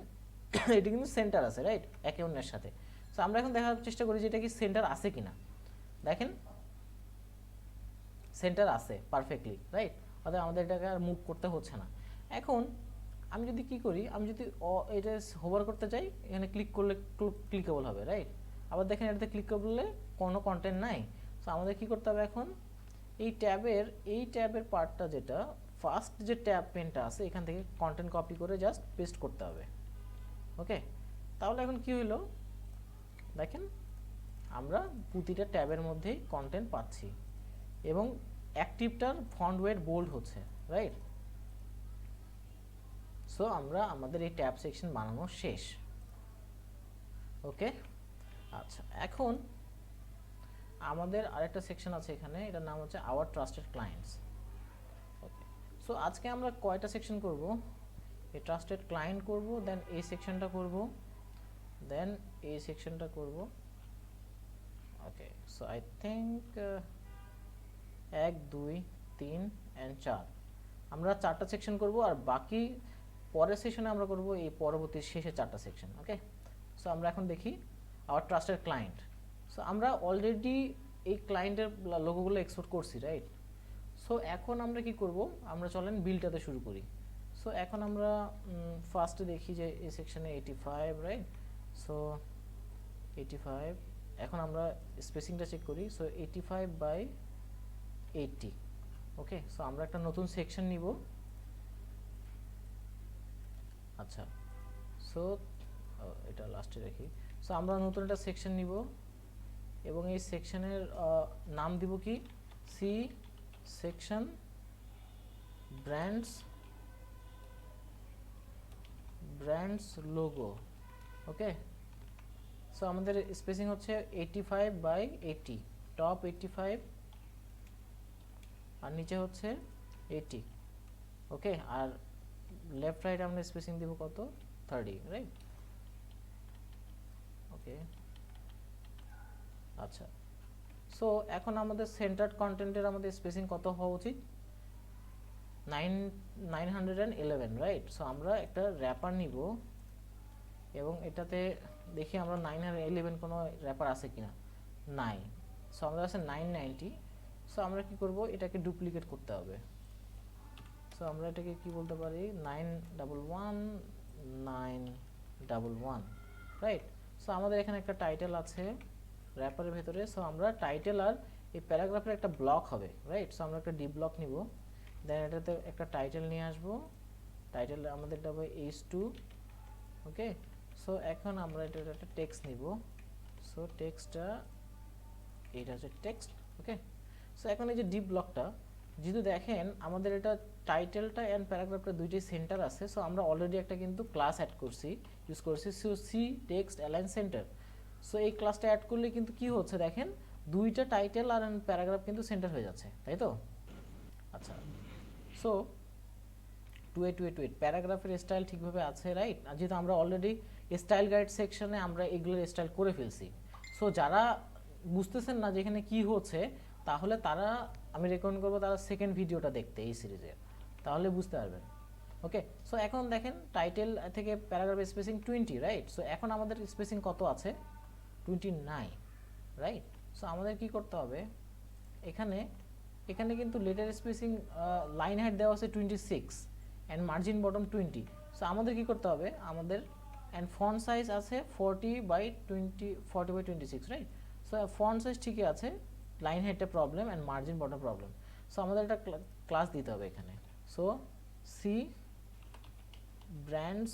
এটা কিন্তু সেন্টার আছে, রাইট, একে অন্যের সাথে। সো আমরা এখন দেখার চেষ্টা করি যে এটা কি সেন্টার আছে কিনা। দেখেন সেন্টার আছে পারফেক্টলি, রাইট? অর্থাৎ আমাদের এটাকে আর মুভ করতে হচ্ছে না। এখন আমি যদি কি করি, আমি যদি এটা হোভার করতে চাই, এখানে ক্লিক করলে ক্লিকেবল হবে, রাইট? আবার দেখেন এটাতে ক্লিক করলে কোনো কন্টেন্ট নাই। সো আমাদের কি করতে হবে, এখন এই ট্যাবের পার্টটা, যেটা ফার্স্ট যে ট্যাব পেনটা আছে, এখান থেকে কন্টেন্ট কপি করে জাস্ট পেস্ট করতে হবে। ওকে, তাহলে এখন কি হলো, দেখেন আমরা প্রতিটা ট্যাবের মধ্যেই কন্টেন্ট পাচ্ছি, এবং অ্যাক্টিভটার ফন্ট ওয়েট বোল্ড হচ্ছে, রাইট? সো আমরা আমাদের এই ট্যাব সেকশন বানানো শেষ। ওকে, আচ্ছা এখন আমাদের আরেকটা সেকশন আছে এখানে, এটার নাম হচ্ছে আওয়ার ট্রাস্টেড ক্লায়েন্টস। ওকে, সো আজকে আমরা কয়টা সেকশন করব, এই ট্রাস্টেড ক্লায়েন্ট করব, দেন এই সেকশনটা করব, দেন এই সেকশনটা করব। ওকে, সো আই থিঙ্ক 1 2 3 and 4 আমরা 4টা সেকশন করব, আর বাকি পরের সেশনে আমরা করব এই পরবর্তী শেষে 4টা সেকশন। ওকে, সো আমরা এখন দেখি আওয়ার ট্রাস্টেড ক্লায়েন্ট। সো আমরা অলরেডি এই ক্লায়েন্টের লোগোগুলো এক্সপোর্ট করছি, রাইট? সো এখন আমরা কি করব, আমরা চলেন বিলটাতে শুরু করি। সো এখন আমরা ফার্স্টে দেখি যে এই সেকশনে 85, রাইট? সো 85, এখন আমরা স্পেসিংটা চেক করি। সো 85/80, ওকে। সো আমরা একটা নতুন সেকশন নিব। আচ্ছা, সো এটা লাস্টে রাখি। সো আমরা নতুন একটা সেকশন নিব এবং এই সেকশনের নাম দিব কি, সি সেকশন ব্র্যান্ডস লোগো, ওকে। সো আমাদের স্পেসিং হচ্ছে 85/80, টপ 85 আর নিচে হচ্ছে 80, ওকে। আর লেফট রাইট আমরা স্পেসিং দিব কত, 30, রাইট? ওকে, আচ্ছা। সো এখন আমাদের সেন্টার্ড কন্টেন্টের আমাদের স্পেসিং কত হওয়া উচিত, 911, রাইট? সো আমরা একটা র্যাপার নিব এবং এটাতে দেখি আমরা 911 কোনো র্যাপার আছে কিনা, নাই। সো আমাদের আছে 990। সো আমরা কি করব, এটাকে ডুপ্লিকেট করতে হবে। সো আমরা এটাকে কি বলতে পারি, 911, রাইট? সো আমাদের এখানে একটা টাইটেল আছে র্যাপারের ভেতরে। সো আমরা টাইটেল আর এই প্যারাগ্রাফের একটা ব্লক হবে, রাইট? সো আমরা একটা ডি ব্লক নিব, দেন এটাতে একটা টাইটেল নিয়ে আসব। টাইটেল আমাদের এটা হবে h2, ওকে। সো এখন আমরা এটা একটা টেক্সট নিব। সো টেক্সটটা এটা হচ্ছে টেক্সট, ওকে। সো এখন এই যে ডি ব্লকটা, যেহেতু দেখেন আমাদের এটা টাইটেলটা এন্ড প্যারাগ্রাফটা দুইটাই সেন্টার আছে। সো আমরা অলরেডি একটা কিন্তু ক্লাস অ্যাড করছি, ইউজ করছি, so C text align center. So এই ক্লাসটা অ্যাড করলে কিন্তু কি হচ্ছে দেখেন, দুইটা টাইটেল আর প্যারাগ্রাফ কিন্তু সেন্টার হয়ে যাচ্ছে, তাই তো? আচ্ছা, সো প্যারাগ্রাফের স্টাইল ঠিকভাবে আছে, রাইট? আর যেহেতু আমরা অলরেডি স্টাইল গাইড সেকশনে আমরা এগুলোর স্টাইল করে ফেলছি। সো যারা বুঝতেছেন না যেখানে কি হচ্ছে, তাহলে তারা, আমি রেকমেন্ড করবো তারা সেকেন্ড ভিডিওটা দেখতে এই সিরিজের, তাহলে বুঝতে পারবেন, ওকে। সো এখন দেখেন টাইটেল থেকে প্যারাগ্রাফ স্পেসিং 20, রাইট? সো এখন আমাদের স্পেসিং কত আছে, 29, রাইট? সো আমাদের কি করতে হবে, এখানে কিন্তু লেটার স্পেসিং লাইন হাইট দেওয়া আছে 26 অ্যান্ড মার্জিন বটম 20। সো আমাদের কি করতে হবে, আমাদের অ্যান্ড ফন্ট সাইজ আছে 40/26, রাইট? সো ফন্ট সাইজ ঠিকই আছে, লাইন হাইটটা problem and margin bottom problem. So আমাদের একটা ক্লাস দিতে হবে এখানে। So C brands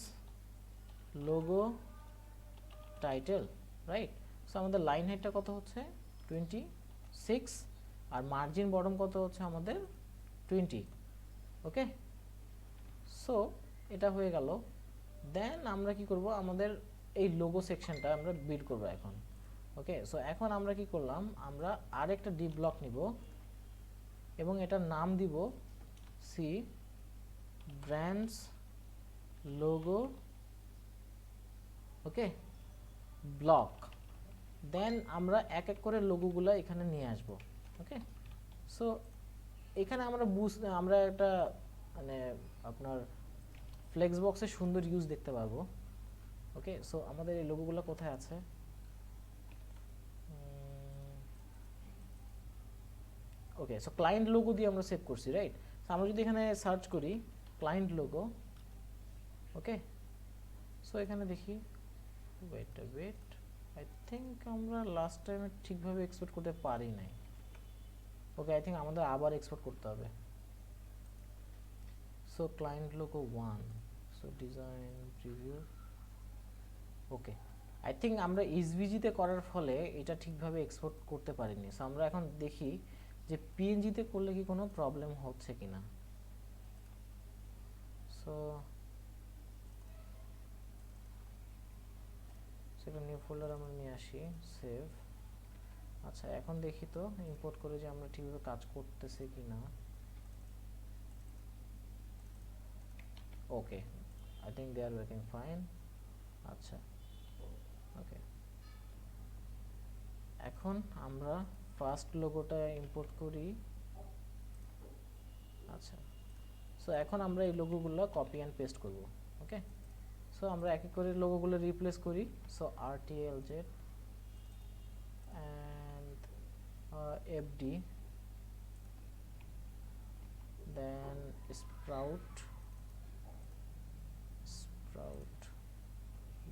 logo title, right? So আমাদের লাইন হাইটটা কত হচ্ছে, 26, আর মার্জিন বটম কত হচ্ছে আমাদের 20, ওকে। সো এটা হয়ে গেল। দেন আমরা কি করব, আমাদের এই লোগো সেকশনটা আমরা বিল্ড করব এখন, ওকে। সো এখন আমরা কি করলাম, আমরা আরেকটা ডি ব্লক নিব এবং এটার নাম দিব সি ব্র্যান্ডস লোগো, ওকে, ব্লক। দেন আমরা এক এক করে লোগোগুলো এখানে নিয়ে আসব, ওকে। সো এখানে আমরা একটা মানে আপনার ফ্লেক্স বক্সের সুন্দর ইউজ দেখতে পারবো, ওকে। সো আমাদের এই লোগোগুলো কোথায় আছে, ওকে। সো ক্লায়েন্ট লোগো দিয়ে আমরা সেভ করছি, রাইট? সো আমরা যদি এখানে সার্চ করি ক্লায়েন্ট লোগো, ওকে। সো এখানে দেখি, ওয়েট, আই থিঙ্ক আমরা লাস্ট টাইমে ঠিকভাবে এক্সপোর্ট করতে পারি নাই, ওকে। আই থিঙ্ক আমাদের আবার এক্সপোর্ট করতে হবে। So client logo 1, so design preview, okay. I think আমরা এসভিজিতে করার ফলে এটা ঠিকভাবে এক্সপোর্ট করতে পারিনি। সো আমরা এখন দেখি যে পিএনজিতে করলে কি কোনো প্রবলেম হচ্ছে কিনা। সো সেটা নিউ ফোল্ডার আমরা নিয়ে আসি, সেভ। আচ্ছা, এখন দেখি তো ইম্পোর্ট করে যে আমরা ঠিকভাবে কাজ করতেছে কিনা। Okay, I think they are working fine. আচ্ছা, ওকে। এখন আমরা ফার্স্ট লোগোটা ইম্পোর্ট করি। আচ্ছা, সো এখন আমরা এই লোগোগুলো কপি অ্যান্ড পেস্ট করব, ওকে। সো আমরা এক এক করে লোগোগুলো রিপ্লেস করি। So RTLZ and FD, then Sprout, route,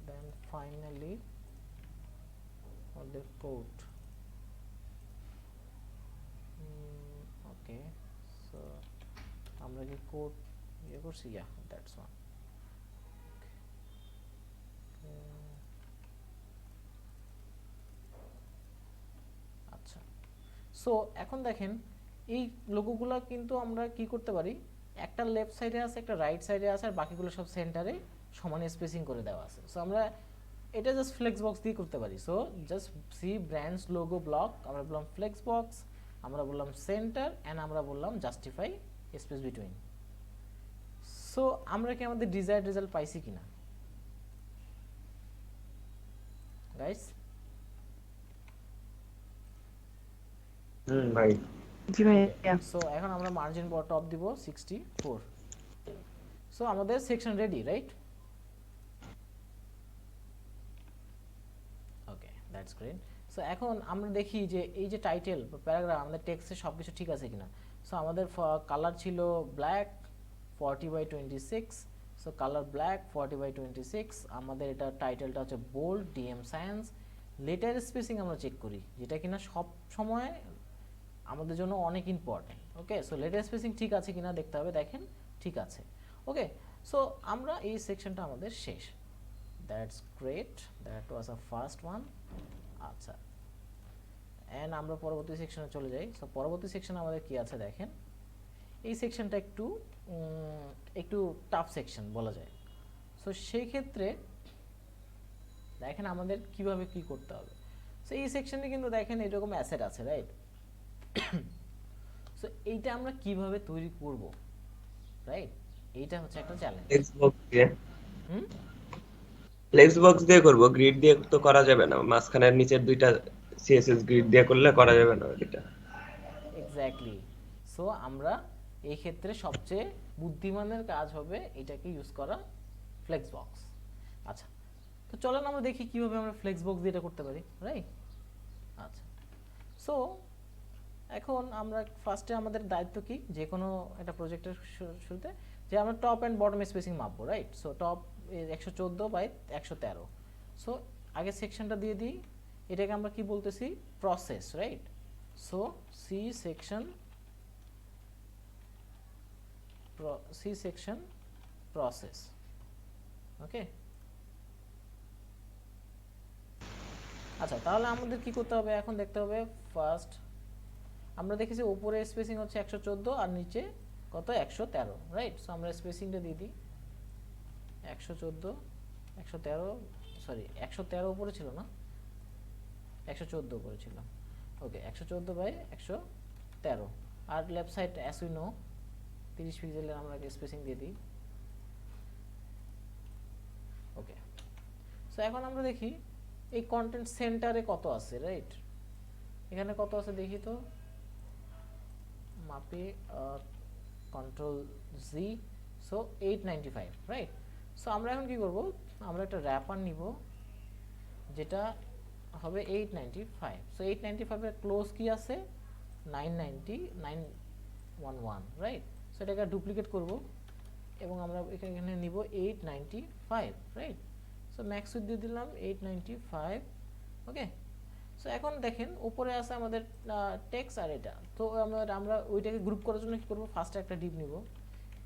then finally আমাদের কোড। ওকে, সো আমরা কি কোড ইয়ে করছি? ইয়া, দ্যাটস ওয়ান। আচ্ছা, সো এখন দেখেন এই লোগোগুলো কিন্তু আমরা কি করতে পারি, একটা লেফট সাইডে আছে, একটা রাইট সাইডে আছে, আর বাকিগুলো সব সেন্টারে সমান স্পেসিং করে দেওয়া আছে। সো আমরা এটা জাস্ট ফ্লেক্স বক্স দিয়ে করতে পারি। So just see brands logo block, আমরা বললাম ফ্লেক্স বক্স, আমরা বললাম সেন্টার, অ্যান্ড আমরা বললাম জাস্টিফাই স্পেস বিটুইন। সো আমরা কি আমাদের ডিজায়ার্ড রেজাল্ট পাইছি কিনা গাইস? ভাই জি ভাইয়া। সো এখন আমরা মার্জিন টপ দিব 64। সো আমাদের section ready, right? Okay, that's great. So এখন আমরা দেখি যে এই যে টাইটেল বা প্যারাগ্রাফ, আমাদের টেক্সটে সব কিছু ঠিক আছে কিনা। সো আমাদের কালার ছিল ব্ল্যাক 40/26। So colour black 40/26। আমাদের এটা টাইটেলটা হচ্ছে bold DM Sans. Letter spacing আমরা চেক করি, যেটা কিনা সব সময় আমাদের জন্য অনেক important. Okay, so letter spacing ঠিক আছে কিনা দেখতে হবে। দেখেন ঠিক আছে। ওকে, সো আমরা এই সেকশনটা আমাদের শেষ। That's great, that was a first one. আচ্ছা, অ্যান্ড আমরা পরবর্তী সেকশনে চলে যাই। সো পরবর্তী সেকশন আমাদের কি আছে দেখেন। এই সেকশনটা একটু টাফ সেকশন বলা যায়। সো সেই ক্ষেত্রে দেখেন আমাদের কিভাবে কি করতে হবে। সো এই সেকশনে কিন্তু দেখেন এরকম অ্যাসেট আছে, রাইট? সো এইটা আমরা কিভাবে তৈরি করব, রাইট? এইটা হচ্ছে একটা চ্যালেঞ্জ। ফ্লেক্স বক্স দিয়ে, হুম, ফ্লেক্স বক্স দিয়ে করব, গ্রিড দিয়ে তো করা যাবে না। মাঝখানের নিচের দুইটা সিএসএস গ্রিড দিয়ে করলে করা যাবে না এটা। এক্স্যাক্টলি। সো আমরা এই ক্ষেত্রে সবচেয়ে বুদ্ধিমানের কাজ হবে এটাকে ইউজ করা, ফ্লেক্স বক্স। আচ্ছা, তো চলেন আমরা দেখি কিভাবে আমরা ফ্লেক্স বক্স দিয়ে এটা করতে পারি, রাইট? আচ্ছা, সো এখন আমরা ফার্স্টে আমাদের দায়িত্ব কি, যে কোনো একটা প্রজেক্টের শুরুতে যে আমরা টপ অ্যান্ড বটম স্পেসিং মাপবো, রাইট? So top 114/113। সো আগে সেকশনটা দিয়ে দিই, এটাকে আমরা কি বলতেছি, process, right? So C section process. Okay, আচ্ছা, তাহলে আমাদের কি করতে হবে এখন দেখতে হবে। ফার্স্ট আমরা দেখেছি উপরে স্পেসিং হচ্ছে 114 আর নিচে কত, 113, রাইট? সো আমরা স্পেসিংটা দিয়ে দিই 114, 113, সরি 113 উপরে ছিল না, 114 উপরে ছিল। ওকে, 114/113। আর left side as we know 30 পিক্সেলের আমরা স্পেসিং দিয়ে দিই। ওকে, সো এখন আমরা দেখি এই কন্টেন্ট সেন্টারে কত আছে, রাইট? এখানে কত আছে দেখি তো, মাপি control G. So 895, right? So আমরা এখন কি করব, আমরা একটা র্যাপার নিব যেটা হবে 895। সো 895 এর ক্লোজ কি আছে, 990,911, রাইট? সো এটাকে ডুপ্লিকেট করব এবং আমরা এখানে নিব 895, রাইট? সো ম্যাক্স উইথ দিয়ে দিলাম 895। ওকে, সো এখন দেখেন উপরে আছে আমাদের টেক্সট আর এটা। তো আমরা ওইটাকে গ্রুপ করার জন্য কি করব, ফার্স্টে একটা ডিপ নিব,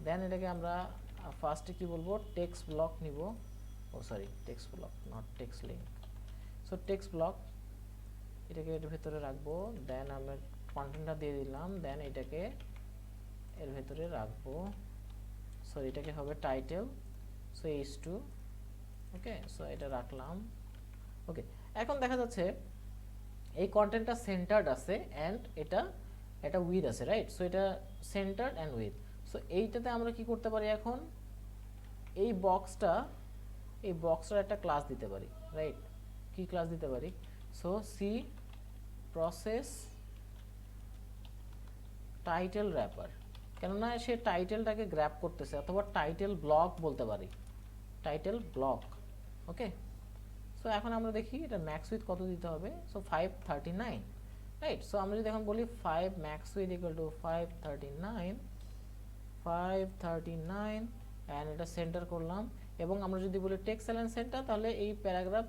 দেন এটাকে আমরা ফার্স্টে কি বলবো, টেক্সট ব্লক নিব। Oh sorry, text block not text link. So text block এটাকে এর ভেতরে রাখবো, দেন আমরা কন্টেন্টটা দিয়ে দিলাম, দেন এটাকে এর ভেতরে রাখবো। সো এটাকে হবে টাইটেল, সো H2। ওকে, সো এটা রাখলাম। ওকে, এখন দেখা যাচ্ছে এই কন্টেন্টটা সেন্টার্ড আছে অ্যান্ড এটা উইথ আছে, রাইট? সো এটা সেন্টার্ড অ্যান্ড উইথ। সো এইটাতে আমরা কি করতে পারি, এখন এই বক্সটার একটা ক্লাস দিতে পারি, রাইট? কি ক্লাস দিতে পারি, so C process title wrapper, কেননা সে টাইটেলটাকে গ্র্যাব করতেছে, অথবা টাইটেল ব্লক বলতে পারি, টাইটেল ব্লক। ওকে, সো এখন আমরা দেখি এটা ম্যাক্স উইথ কত দিতে হবে। So 539, right? সো আমরা যদি এখন বলি 5 max with equal to 539 and এটা সেন্টার করলাম এবং আমরা যদি বলি টেক্সট অ্যালাইন সেন্টার, তাহলে এই প্যারাগ্রাফ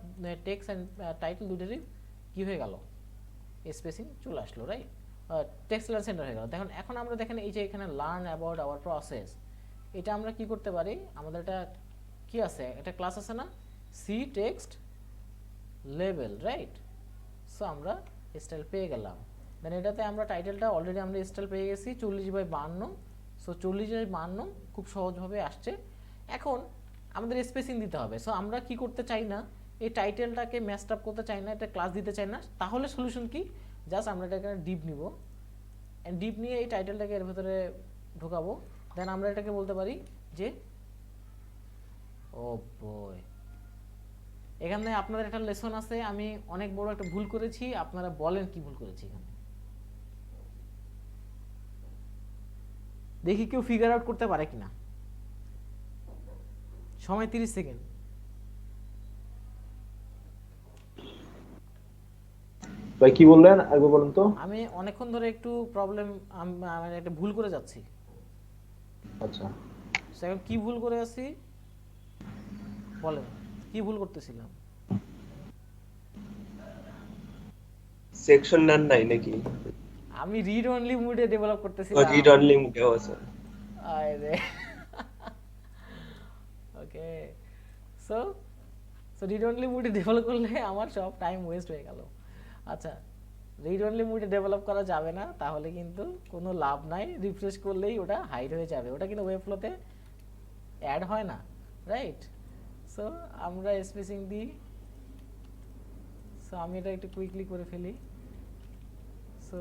টেক্সট অ্যান্ড টাইটেল দুটোরই কি হয়ে গেল, স্পেসিং চলে আসলো, রাইট? টেক্সট অ্যালাইন সেন্টার হয়ে গেল। দেখুন এখন আমরা দেখেন এই যে এখানে লার্ন অ্যাবাউট আওয়ার প্রসেস, এটা আমরা কি করতে পারি, আমাদের এটা কি আছে, একটা ক্লাস আছে না, C text level, right? So আমরা স্টাইল পেয়ে গেলাম। দেন এটাতে আমরা টাইটেলটা অলরেডি আমরা স্টাইল পেয়ে গেছি 40/52। সো 40/52 খুব সহজভাবে আসছে। এখন আমাদের স্পেসিং দিতে হবে। সো আমরা কি করতে চাই না, এই টাইটেলটাকে ম্যাচড আপ করতে চাই না, এটা ক্লাস দিতে চাই না। তাহলে সলিউশন কি, জাস্ট আমরা এটাকে ডিপ নিব, ডিপ নিয়ে এই টাইটেলটাকে এর ভেতরে ঢোকাবো। দেন আমরা এটাকে বলতে পারি যে ও বয়, এখানে আপনাদের একটা লেসন আছে, আমি অনেক বড় একটা ভুল করেছি, আপনারা বলেন কি ভুল করেছি এখানে, দেখি কেউ ফিগার আউট করতে পারে কিনা। সময় 30 সেকেন্ড। ভাই কি বললেন একবার বলুন তো। আমি অনেকক্ষণ ধরে একটু প্রবলেম, আমি একটা ভুল করে যাচ্ছি। আচ্ছা, So, এখন কি ভুল করে আছি বলেন, কি ভুল করতেছিলাম? সেকশন নান নাই নাকি? আমি রিড অনলি মুডে ডেভেলপ ও করতেছিলাম। রিড অনলি মুডে আছে। আরে ওকে, সো রিড অনলি মুডে ডেভেলপ করলে আমার সব টাইম ওয়েস্ট হয়ে গেল। আচ্ছা, রিড অনলি মুডে ডেভেলপ করা যাবে না, তাহলে কিন্তু কোনো লাভ নাই, রিফ্রেশ করলেই ওটা হাইড হয়ে যাবে, ওটা কিন্তু ওয়েব ফ্লোতে অ্যাড হয় না, রাইট? সো আমরা স্পেসিং দিই। সো আমি এটা একটু কুইকলি করে ফেলি। সো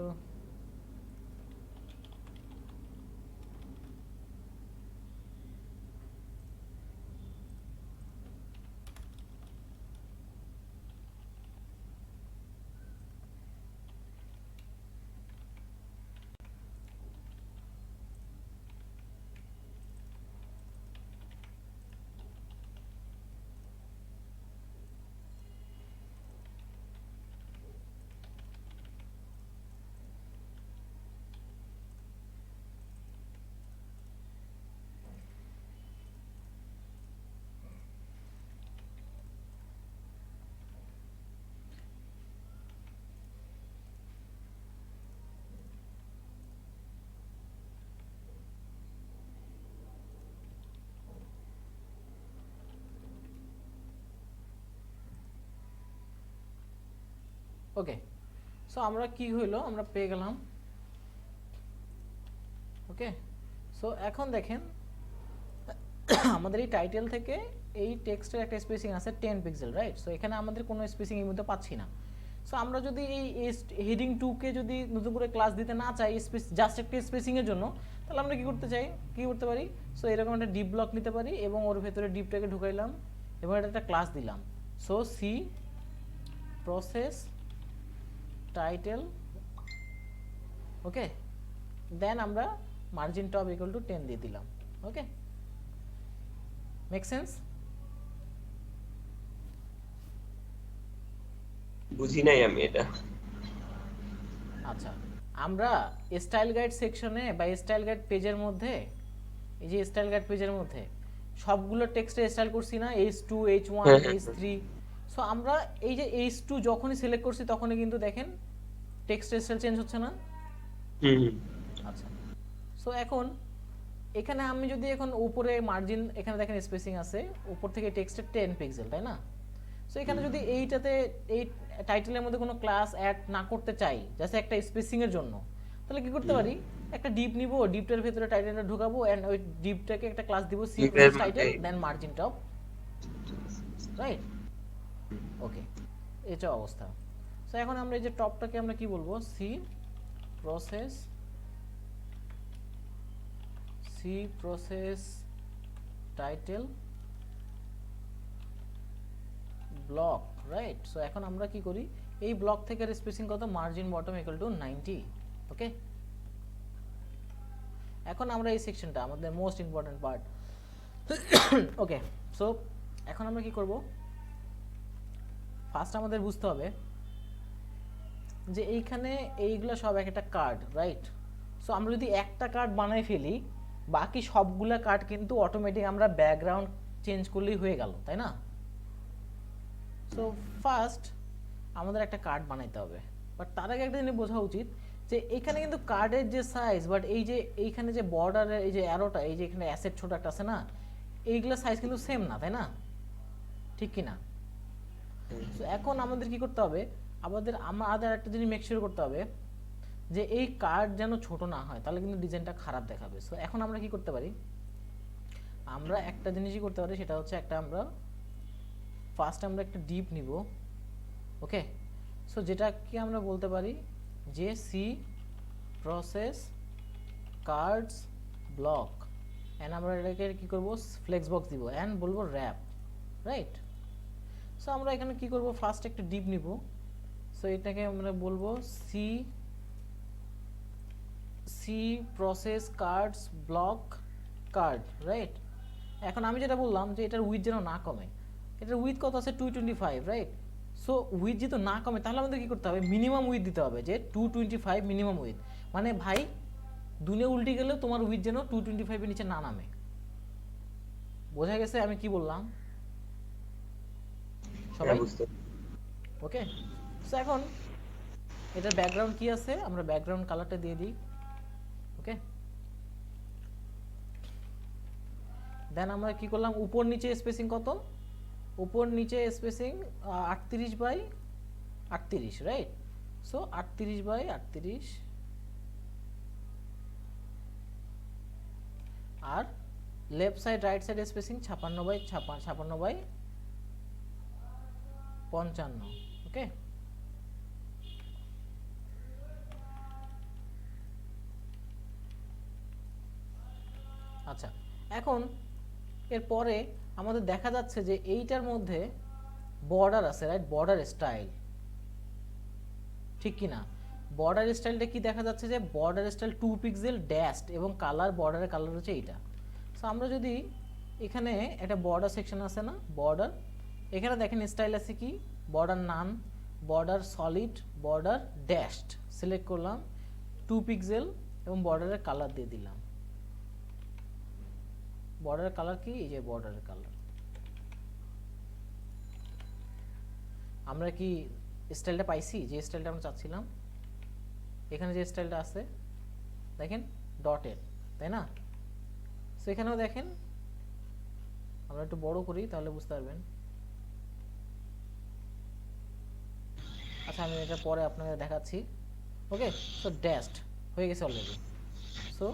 ওকে, সো আমরা কি হইলো, আমরা পেয়ে গেলাম। ওকে, সো এখন দেখেন আমাদের এই টাইটেল থেকে এই টেক্সটের একটা স্পেসিং আছে 10 পিক্সেল, রাইট? সো এখানে আমাদের কোনো স্পেসিং এর মধ্যে পাচ্ছি না। সো আমরা যদি এই হেডিং 2 কে যদি নতুন করে ক্লাস দিতে না চাই, জাস্ট একটা স্পেসিং এর জন্য, তাহলে আমরা কি করতে পারি, সো এরকম একটা ডিপ ব্লক নিতে পারি এবং ওর ভেতরে ডিপটাকে ঢুকাইলাম এবং এটা একটা ক্লাস দিলাম। সো সি প্রসেস টাইটেল, ওকে, দেন আমরা মার্জিন টপ ইকুয়াল টু 10 দিয়ে দিলাম। ওকে, মেক সেন্স? বুঝি নাই আমি এটা। আচ্ছা, আমরা স্টাইল গাইড সেকশনে বা স্টাইল গাইড পেজের মধ্যে, এই যে স্টাইল গাইড পেজের মধ্যে সবগুলো টেক্সটে স্টাইল করছি না, H2 H1 H3। সো আমরা এই যে H2 যখনই সিলেক্ট করছি তখনই কিন্তু দেখেন টেক্সট স্টাইল চেঞ্জ হচ্ছে না। আচ্ছা, সো এখন এখানে আমি যদি এখন উপরে মার্জিন, এখানে দেখেন স্পেসিং আছে, উপর থেকে টেক্সটের 10 পিক্সেল, তাই না? সো এখানে যদি এইটাতে এই টাইটেলের মধ্যে কোনো ক্লাস অ্যাড না করতে চাই, জাস্ট একটা স্পেসিং এর জন্য, তাহলে কি করতে পারি, একটা ডিপ নিব, ডিপটার ভিতরে টাইটেলটা ঢোকাবো এন্ড ওই ডিপটাকে একটা ক্লাস দিব সি প্রসেস টাইটেল দেন মার্জিন টপ, রাইট? ওকে, এটা অবস্থা। সো এখন আমরা এই যে টপটাকে আমরা কি বলবো, C process title block, right? So এখন আমরা কি করি, এই ব্লক থেকে স্পেসিং কত, margin bottom equal to 90। Okay, এখন আমরা এই সেকশনটা আমাদের most important part. Okay, so এখন আমরা কি করব, ফার্স্ট আমাদের বুঝতে হবে যে এইখানে এইগুলো সব একটা কার্ড, রাইট? সো আমরা যদি একটা কার্ড বানাই ফেলি, বাকি সবগুলা কার্ড কিন্তু অটোমেটিক আমরা ব্যাকগ্রাউন্ড চেঞ্জ করলেই হয়ে গেল, তাই না? সো ফার্স্ট আমাদের একটা কার্ড বানাইতে হবে, বাট তার আগে একটা জিনিস বোঝা উচিত যে এখানে কিন্তু কার্ডের যে সাইজ, বাট এই যে এইখানে যে বর্ডারের এই যে অ্যারোটা, এই যে এখানে অ্যাসেট ছোট একটা আছে না, এইগুলো সাইজ কিন্তু সেম না, তাই না? ঠিক কি না? সো এখন আমাদের কি করতে হবে, আমাদের একটা জিনিস মেক শিওর করতে হবে যে এই কার্ড যেন ছোট না হয়, তাহলে কিন্তু ডিজাইনটা খারাপ দেখাবে। সো এখন আমরা কি করতে পারি, আমরা একটা জিনিসই করতে পারি, সেটা হচ্ছে ফার্স্ট আমরা একটা ডিপ নিব, ওকে? সো যেটা কি আমরা বলতে পারি যে C process cards block, and আমরা এটাকে কি করব, ফ্লেক্স বক্স দিব অ্যান্ড বলবো র্যাপ, রাইট? সো আমরা এখানে কি করব, ফার্স্ট একটা ডিপ নিব, সো এটাকে আমরা বলবো C process cards block card, right? এখন আমি যেটা বললাম যে এটার উইথ যেন না কমে, এটার উইথ কত আছে 225, রাইট? সো উইথ যেহেতু না কমে, তাহলে আমাদের কি করতে হবে, মিনিমাম উইথ দিতে হবে, যে 225 মিনিমাম উইথ, মানে ভাই দুনিয়া উল্টে গেলেও তোমার উইথ যেন 225 এর নিচে না নামে। বোঝা গেছে আমি কি বললাম সবাই? ওকে, সো এখন এটার ব্যাকগ্রাউন্ড কি আছে, আমরা ব্যাকগ্রাউন্ড কালারটা দিয়ে দিই, ওকে? দেন আমরা কি করলাম, উপর নিচে স্পেসিং কত, উপর নিচে স্পেসিং 38/38, রাইট? সো 38/38, আর left side right side spacing 56/55, okay? আচ্ছা, এখন এরপরে আমাদের দেখা যাচ্ছে যে এইটার মধ্যে বর্ডার আছে, রাইট? বর্ডার স্টাইল, ঠিক কি না? বর্ডার স্টাইলটা কি দেখা যাচ্ছে যে বর্ডার স্টাইল 2 পিক্সেল ড্যাশড এবং কালার, বর্ডারের কালার হচ্ছে এইটা। সো আমরা যদি এখানে একটা বর্ডার সেকশন আছে না, বর্ডার, এখানে দেখেন স্টাইল আছে কি, border none, border solid, border dashed, select করলাম 2 পিক্সেল এবং বর্ডারের কালার দিয়ে দিলাম। বর্ডারের কালার কি, এই যে বর্ডারের কালার। আমরা কি স্টাইলটা পাইছি, যে স্টাইলটা আমরা চাচ্ছিলাম? এখানে যে স্টাইলটা আছে দেখেন ডটেড, তাই না? সো এখানেও দেখেন, আমরা একটু বড় করি তাহলে বুঝতে পারবেন। আচ্ছা, আমি এটা পরে আপনাদের দেখাচ্ছি, ওকে? সো ড্যাশড হয়ে গেছে অলরেডি। সো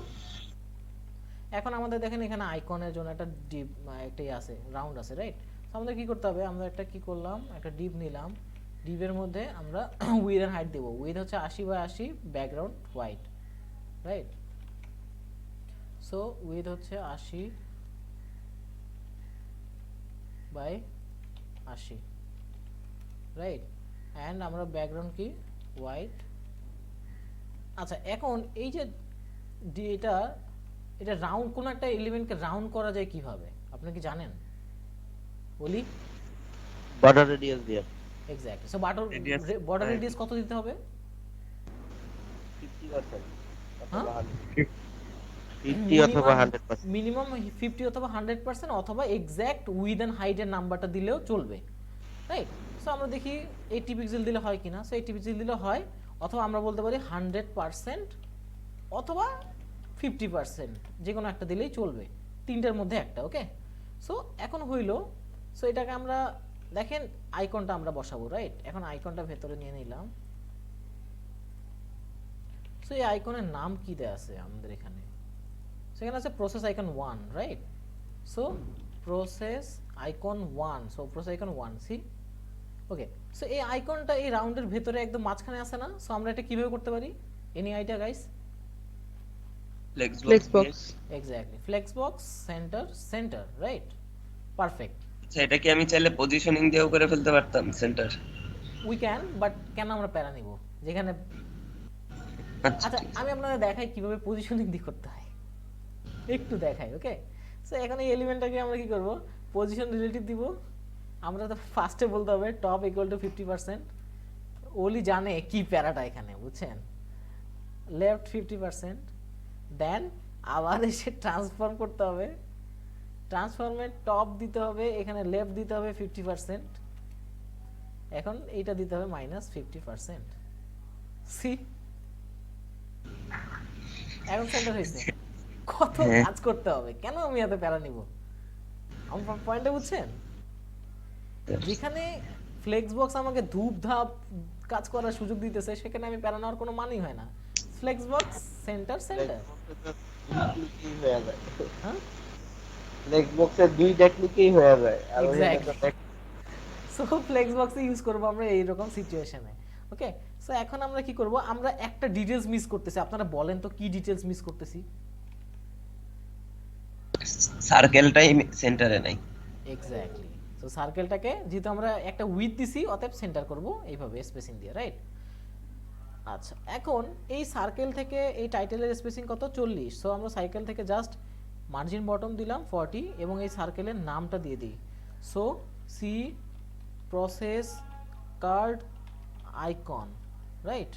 এখন আমাদের দেখেন এখানে আইকনের জন্য একটা ডিপ, একটাই আছে, রাউন্ড আছে, রাইট? সো আমাদের কি করতে হবে, আমরা একটা কি করলাম, একটা ডিপ নিলাম, ডিপের মধ্যে আমরা উইথ এন্ড হাইট দেব, উইথ হচ্ছে 80/80, background white, right? So width হচ্ছে 80/80, রাইট? অ্যান্ড আমরা ব্যাকগ্রাউন্ড কি, হোয়াইট। আচ্ছা, এখন এই যে এটা রাউন্ড, কোন একটা এলিমেন্টকে রাউন্ড করা যায় কিভাবে আপনি কি জানেন? বলি, বর্ডার রেডিয়াস দিয়ে। এক্স্যাক্টলি। সো বর্ডার রেডিয়াস কত দিতে হবে? 50% হ্যাঁ, 50 অথবা 100%। মিনিমাম 50 অথবা 100%, অথবা এক্স্যাক্ট উইথ এন্ড হাইট এর নাম্বারটা দিলেও চলবে, রাইট? সো আমরা দেখি 80 পিক্সেল দিলে হয় কিনা। সো 80 পিক্সেল দিলে হয়, অথবা আমরা বলতে পারি 100% অথবা 50%, যে কোনো একটা দিলেই চলবে, তিনটার মধ্যে একটা, ওকে? সো এখন হইলো, সো এটাকে আমরা দেখেন আইকনটা আমরা বসাবো, রাইট? এখন আইকনটা ভেতরে নিয়ে নিলাম। সো এই আইকনের নাম কি দেয়া আছে আমাদের এখানে? সেখানে আছে process icon 1, right? So process icon 1, so process icon 1, see, okay? So এই আইকনটা এই রাউন্ডের ভেতরে একদম মাঝখানে আছে না? সো আমরা এটা কিভাবে করতে পারি? Any idea guys? Flex box. Exactly, flex box, center, right? Perfect. আচ্ছা, এটা কি আমি চাইলে পজিশনিং দিয়েও করে ফেলতে পারতাম সেন্টার? উই ক্যান, বাট কেন আমরা প্যারা নিব যেখানে? আচ্ছা, আচ্ছা, আমি আপনাদের দেখাই কিভাবে পজিশনিং দিয়ে করতে হয়, একটু দেখাই, ওকে? সো এখানে এই এলিমেন্টটাকে আমরা কি করব, পজিশন রিলেটিভ দিব। আমরা তো ফার্স্টে বলতে হবে টপ ইকুয়াল টু 50%, ওলি জানে কি প্যারাটা এখানে, বুঝছেন? লেফট 50%, দেন আবার এসে ট্রান্সফর্ম করতে হবে ট্রান্সফর্মের টপ দিতে হবে, এখানে লেফট দিতে হবে 50%, এখন এইটা দিতে হবে -50%। সি এখন সেন্টার হয়েছে। কত হ্যাঁ। কাজ করতে হবে, কেন আমি এত প্যারা নিব? আমার পয়েন্টটা বুঝছেন? যেখানে ফ্লেক্স বক্স আমাকে ধূপ ধাপ কাজ করার সুযোগ দিতেছে, সেখানে আমি প্যারা নেওয়ার কোনো মানেই হয় না। ফ্লেক্স বক্স সেন্টার সেন্টার, হয়ে যায় হ্যাঁ ফ্লেক্স বক্সের 2টা ক্লিকেই হয়ে যায়, আর ওখানে তো এক্স্যাক্টলি। সো ফ্লেক্স বক্সে ইউজ করব আমরা এইরকম সিচুয়েশনে। ওকে, সো এখন আমরা কি করব, আমরা একটা ডিটেলস মিস করতেছি। আপনারা বলেন তো কি ডিটেলস মিস করতেছি? সার্কেলটাই সেন্টারে নাই। এক্স্যাক্টলি। সো সার্কেলটাকে যেহেতু আমরা একটা উইথ দিছি, অতএব সেন্টার করব এইভাবে স্পেসিং দিয়ে, রাইট? আচ্ছা, এখন এই সার্কেল থেকে এই টাইটেলের স্পেসিং কত? 40। সো আমরা সার্কেল থেকে জাস্ট মার্জিন বটম দিলাম 40 এবং এই সার্কেলের নামটা দিয়ে দিই। So C process card icon, right?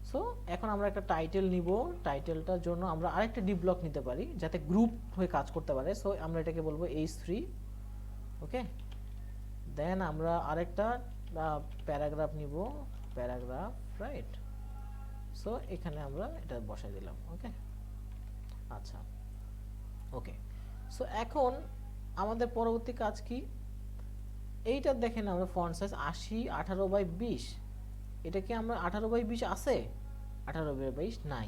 So এখন আমরা একটা টাইটেল নিব। টাইটেলটার জন্য আমরা আরেকটা ডি ব্লক নিতে পারি যাতে গ্রুপ হয়ে কাজ করতে পারে। সো আমরা এটাকে বলবো H3। ওকে, দেন আমরা আরেকটা প্যারাগ্রাফ নিব, প্যারাগ্রাফ, রাইট? সো এখানে আমরা এটা বসাই দিলাম। ওকে, আচ্ছা, ওকে। সো এখন আমাদের পরবর্তী কাজ কি? এইটা দেখেন, আমরা ফন্ট সাইজ 80 18/20, এটা কি আমরা 18/20 আছে? 18/20 নাই।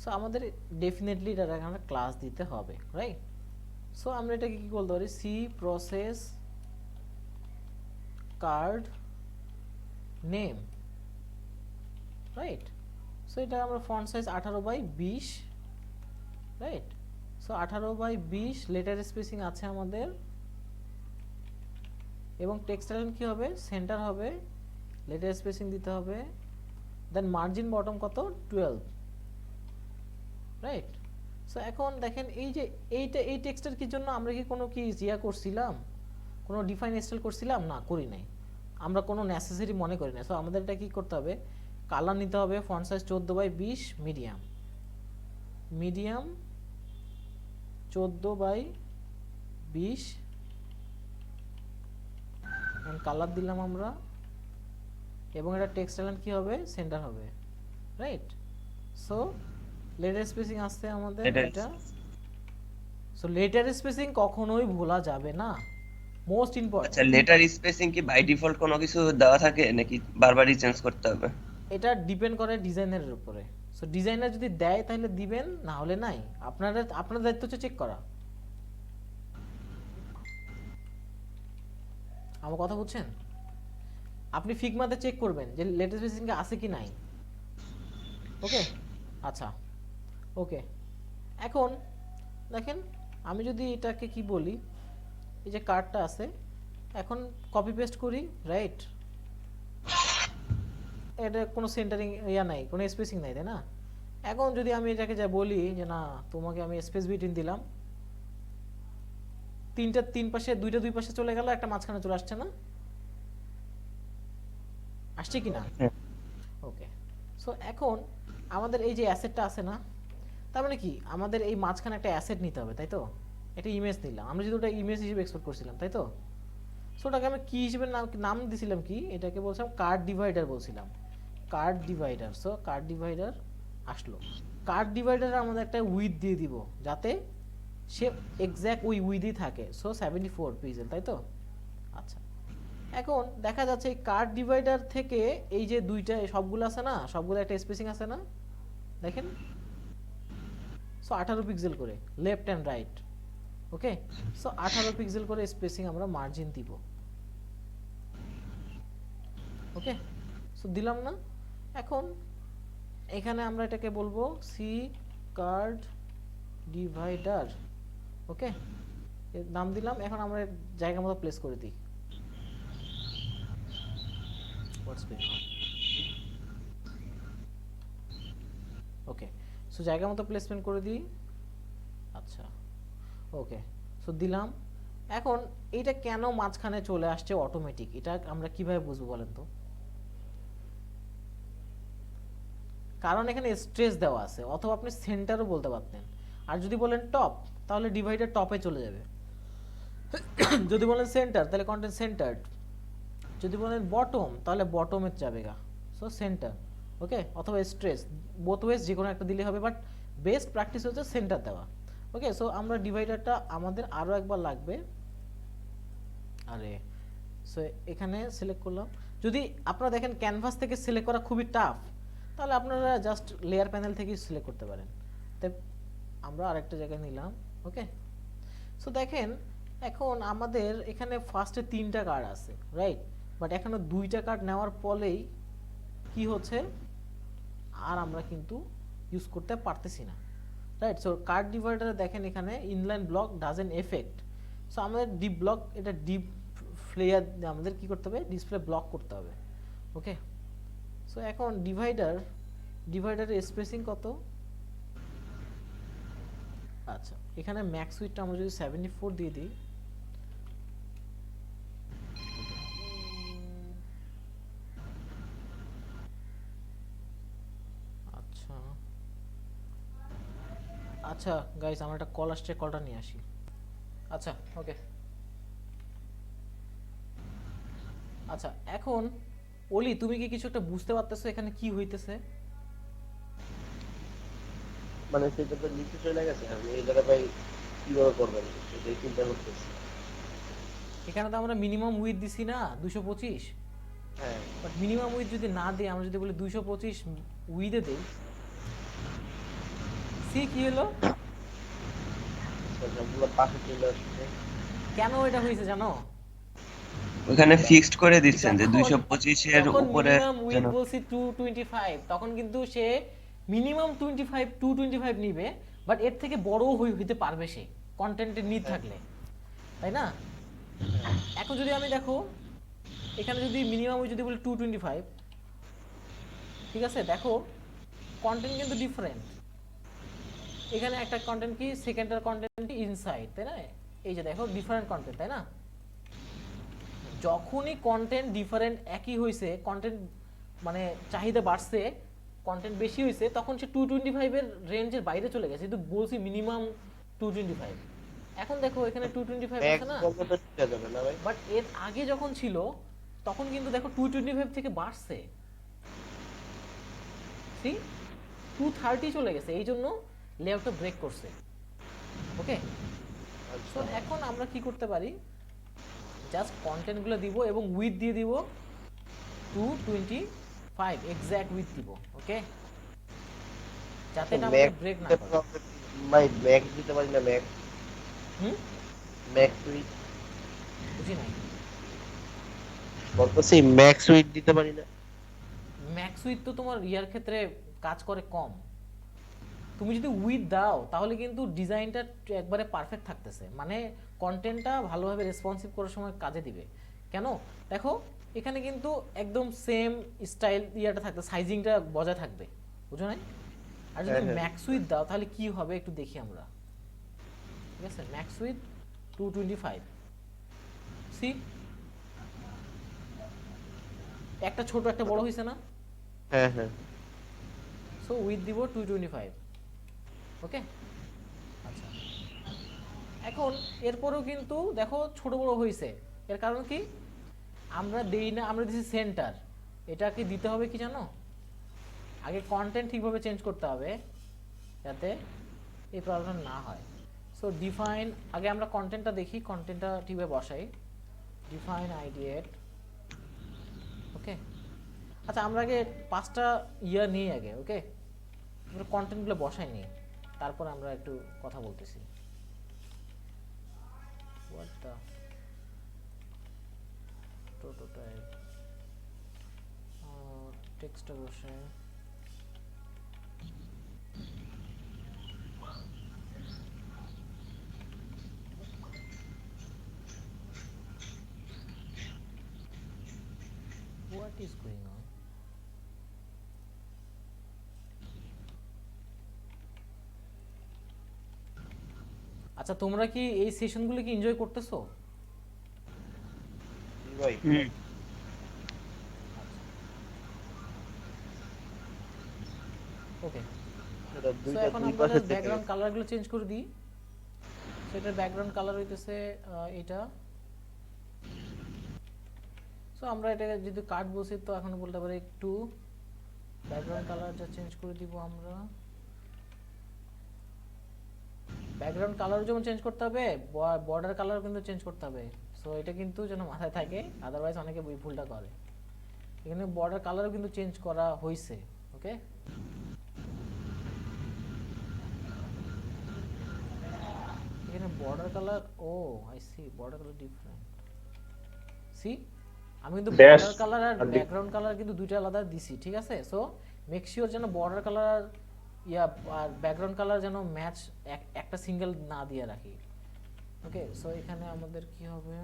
সো আমাদের ডেফিনেটলি এটা আমরা ক্লাস দিতে হবে, রাইট? সো আমরা এটাকে কি বলতে পারি? C process card name, right? So এটা আমরা font size 18/20, right? So 18/20 letter spacing আছে আমাদের, এবং টেক্সট লাইন কি হবে? সেন্টার হবে, লেটার স্পেসিং দিতে হবে, দেন মার্জিন বটম কত? 12, রাইট? সো এখন দেখেন এই যে এই টেক্সটের কি জন্য আমরা কি কোনো কি জিয়া করছিলাম, কোনো ডিফাইন স্টাইল করছিলাম? না, করি নাই, আমরা কোনো নেসেসারি মনে করি না। সো আমাদের এটা কি করতে হবে? কালার নিতে হবে, font size 14/20 medium, medium 14/20, and colour দিলাম আমরা, এবং এটা টেক্সট লাইন কি হবে? সেন্টার হবে, রাইট? সো লেটার স্পেসিং আসছে আমাদের এটা। সো লেটার স্পেসিং কখনোই ভোলা যাবে না, মোস্ট আচ্ছা, ইম্পর্টেন্ট। লেটার স্পেসিং কি বাই ডিফল্ট কোনো কিছু দেওয়া থাকে নাকি বারবারই চেঞ্জ করতে হবে? এটা ডিপেন্ড করে ডিজাইনারের উপরে। সো ডিজাইনার যদি দেয় তাহলে দিবেন, না হলে নাই। আপনার দায়িত্ব হচ্ছে চেক করা। আমার কথা বুঝছেন? আপনি ফিগমাতে চেক করবেন যে লেটার স্পেসিং আছে কি নাই। ওকে, আচ্ছা, ওকে। এখন দেখেন, আমি যদি এটাকে কি বলি, এই যে কার্ডটা আছে, এখন কপি পেস্ট করি, রাইট? এটা কোনো সেন্টারিং নাই, কোনো স্পেসিং নাই, তাই না? এখন যদি আমি এটাকে যা বলি যে না, তোমাকে আমি স্পেস বিটুইন দিলাম, তিন পাশে দুই পাশে চলে গেল, একটা মাঝখানে চলে আসছে না? আসছে কি না? ওকে। সো এখন আমাদের এই যে অ্যাসেটটা আছে না, তার মানে কি আমাদের এই মাঝখানে একটা অ্যাসেট নিতে হবে, তাই তো? একটা ইমেজ নিলাম আমরা, যেহেতু ওটা ইমেজ হিসেবে এক্সপোর্ট করছিলাম, তাই তো? সো ওটাকে আমি কি হিসেবে নাম দিছিলাম কি? এটাকে বলছিলাম কার্ড ডিভাইডার বলছিলাম, card divider. So card divider আসলো। কার্ড ডিভাইডারে আমাদের একটা উইথ দিয়ে দিব যাতে সে এক্স্যাক্ট ওই উইথই থাকে। সো 74 পিক্সেল, তাই তো? আচ্ছা, এখন দেখা যাচ্ছে এই কার্ড ডিভাইডার থেকে এই যে দুইটা সবগুলো আছে না, সবগুলো একটা স্পেসিং আছে না, দেখেন? সো 18 পিক্সেল করে left and right. Okay, so 18 pixel করে স্পেসিং আমরা মার্জিন দিব। ওকে, সো দিলাম না? এখন এখানে আমরা এটাকে বলবো সি কার্ড ডিভাইডার। ওকে, নাম দিলাম। এখন আমরা জায়গা মতো প্লেস করে দিই। ওকে, সো জায়গা মতো প্লেসমেন্ট করে দিই। আচ্ছা, ওকে, সো দিলাম। এখন এটা কেন মাঝখানে চলে আসছে অটোমেটিক, এটা আমরা কিভাবে বুঝবো বলেন তো? কারণ এখানে স্ট্রেস দেওয়া আছে, অথবা আপনি সেন্টারও বলতে পারতেন। আর যদি বলেন টপ, তাহলে ডিভাইডার টপে চলে যাবে। যদি বলেন সেন্টার তাহলে কন্টেন্ট সেন্টার্ড, যদি বলেন বটম তাহলে বটমে যাবে গা, সো সেন্টার। ওকে, অথবা স্ট্রেস, বোথ ওয়েজ যে কোনো একটা দিলে হবে, বাট বেস্ট প্র্যাকটিস হচ্ছে সেন্টার দেওয়া। ওকে, সো আমরা ডিভাইডারটা আমাদের আরও একবার লাগবে। আরে সো এখানে সিলেক্ট করলাম। যদি আপনারা দেখেন ক্যানভাস থেকে সিলেক্ট করা খুবই টাফ, তাহলে আপনারা জাস্ট লেয়ার প্যানেল থেকেই সিলেক্ট করতে পারেন। তাই আমরা আরেকটা জায়গায় নিলাম। ওকে, সো দেখেন এখন আমাদের এখানে ফার্স্টে 3টা কার্ড আছে, রাইট? বাট এখানে 2টা কার্ড নেওয়ার পরেই কি হচ্ছে, আর আমরা কিন্তু ইউজ করতে পারতেছি না, রাইট? সো কার্ড ডিভাইডারে দেখেন এখানে inline block doesn't effect. So আমাদের ডিপ ব্লক, এটা ডিপ ফ্লেয়ার আমাদের কি করতে হবে, ডিসপ্লে ব্লক করতে হবে। ওকে, সো এখন ডিভাইডারের স্পেসিং কত? আচ্ছা, এখানে ম্যাক্স উইডটা আমরা যদি 74 দিয়ে দিই, আচ্ছা আচ্ছা গাইস, আমার একটা কল আসছে, কলটা নিয়ে আসি। আচ্ছা ওকে, আচ্ছা এখন ওলি তুমি কি কিছু একটা বুঝতে পারতেছো এখানে কি হইতেছে? মানে সেটা তো নিচে চলে গেছে, আমি এই জায়গায় ভাই কিভাবে করবেন সেটাই চিন্তা করতেছি। এখানে তো আমরা মিনিমাম উইথ দিছি না 225, হ্যাঁ, বাট মিনিমাম উইথ যদি না দিই, আমরা যদি বলি 225 উইথে দেই, সি কি হলো? সবগুলো পাশে চলে আসছে। কেন এটা হয়েছে জানো? ওখানে ফিক্সড করে দিচ্ছেন যে যখন 225 এর যখন উপরে মিনিমাম উইথ যেন বলছি 225, তখন কিন্তু সে মিনিমাম 225 নিবে, বাট এর থেকে বড়ও হইতে পারবে সে কন্টেন্টের নিড থাকলে, তাই না? এখন যদি আমি দেখো এখানে যদি মিনিমাম যদি বলি 225, ঠিক আছে, দেখো কন্টেন্ট কিন্তু ডিফারেন্ট। এখানে একটা কন্টেন্ট কি, সেকেন্ডার কন্টেন্ট ইনসাইড, তাই না? এই যে দেখো ডিফারেন্ট কন্টেন্ট, তাই না? যখনই কন্টেন্ট ডিফারেন্ট একই হয়েছে, কন্টেন্ট মানে চাহিদা বাড়ছে, কন্টেন্ট বেশি হয়েছে, তখন সে 225 এর রেঞ্জের বাইরে চলে গেছে, কিন্তু বলছি মিনিমাম 225। এখন দেখো এখানে 225 আছে ম্যাক্স না, বলতে তো ঠিক যাবে না ভাই। বাট এর আগে যখন ছিল তখন কিন্তু দেখো 225 থেকে বাড়ছে, সি 230 চলে গেছে, এই জন্য লেআউটটা ব্রেক করছে। ওকে, সো এখন আমরা কি করতে পারি, জাস্ট কন্টেন্টগুলো দিব এবং উইথ দিয়ে দিব 225 এক্সাক্ট উইথ দিব। ওকে, যাতে এটা আমাদের ব্রেক না করে। ভাই ম্যাক্স দিতে পারি না, ম্যাক্স হুম, ম্যাক্স উইথ বুঝি নাই। বলতেছি ম্যাক্স উইথ দিতে পারি না। ম্যাক্স উইথ তো তোমার ইয়ার ক্ষেত্রে কাজ করে কম। তুমি যদি উইথ দাও তাহলে কিন্তু ডিজাইনটা একবারে পারফেক্ট থাকতেছে, মানে কন্টেন্টটা ভালোভাবে রেসপন্সিভ করার সময় কাজে দিবে। কেন দেখো এখানে কিন্তু একদম সেম স্টাইল ইয়াটা থাকবে, সাইজিংটা বজায় থাকবে, বুঝো নাই? আর যদি ম্যাক্স উইথ দাও তাহলে কি হবে একটু দেখি আমরা। ঠিক আছে, ম্যাক্স উইথ 225, সি একটা ছোট একটা বড় হয়েছে না? হ্যাঁ হ্যাঁ, সো উইথ দিব 225। ওকে, আচ্ছা এখন এরপরেও কিন্তু দেখো ছোট বড় হয়েছে, এর কারণ কি, আমরা দেই না, আমরা দিছি সেন্টার। এটাকে দিতে হবে কি জানো, আগে কন্টেন্ট ঠিকভাবে চেঞ্জ করতে হবে যাতে এই প্রবলেম না হয়। সো ডিফাইন, আগে আমরা কন্টেন্টটা দেখি, কন্টেন্টটা ঠিকভাবে বসাই, ডিফাইন আইডিয়েট। ওকে, আচ্ছা আমরা আগে 5টা ইয়ার নিই আগে। ওকে, আমরা কন্টেন্টগুলো বসাই নিই, তারপর আমরা একটু কথা বলতেছি। What the prototype, টেক্সট বসাই, what is going on? আচ্ছা তোমরা কি এই সেশনগুলো কি এনজয় করতেছো? ভাই ওকে, এটা সো দুইটা এখন দুই আমরা পাশে থেকে ব্যাকগ্রাউন্ড কালারগুলো চেঞ্জ করে দিই। এটার ব্যাকগ্রাউন্ড কালার হইতেছে এটা। সো আমরা এটাকে যদি কাট বসি তো এখন বলতে পারি একটু ব্যাকগ্রাউন্ড কালারটা চেঞ্জ করে দিব আমরা। ব্যাকগ্রাউন্ড কালার যেমন চেঞ্জ করতে হবে, বর্ডার কালার কিন্তু চেঞ্জ করতে হবে। সো এটা কিন্তু যেন মাথায় থাকে, আদারওয়াইজ অনেকে ভুলটা করে। এখানে বর্ডার কালারও কিন্তু চেঞ্জ করা হয়েছে। ওকে, এখানে border colour, oh I see, border colour different. See, আমি কিন্তু Dash বর্ডার কালার আর আর ব্যাকগ্রাউন্ড কালার কিন্তু দুইটা আলাদা দিছি, ঠিক আছে? সো মেক শিওর যেন বর্ডার কালার আর ব্যাকগ্রাউন্ড কালার যেন ম্যাচ, একটা সিঙ্গেল না দিয়ে রাখি। ওকে, সো এখানে আমাদের কি হবে,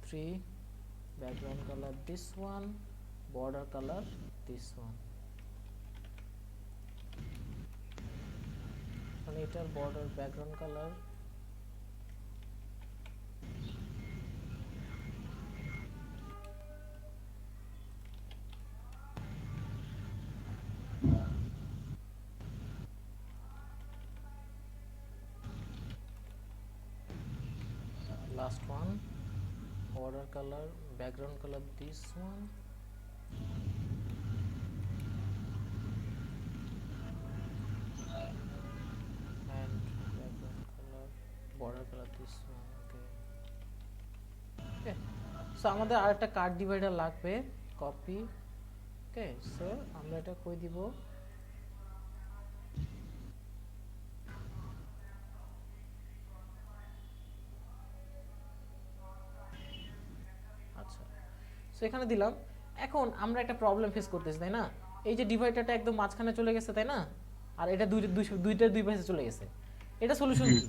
3 background colour this one, border colour this one. মানে এটার border background colour last one, border color, background color this one, and background color, border color this one. Okay, so আমাদের আরেকটা কার্ড ডিভাইডার লাগবে, copy. ওকে, so আমরা এটা কই দিব, আচ্ছা সো এখানে দিলাম। এখন আমরা একটা প্রবলেম ফেস করতেছি, তাই না? এই যে ডিভাইডারটা একদম মাঝখানে চলে গেছে, তাই না? আর এটা দুইটার দুই পাশে চলে গেছে। এটা সলিউশন কি?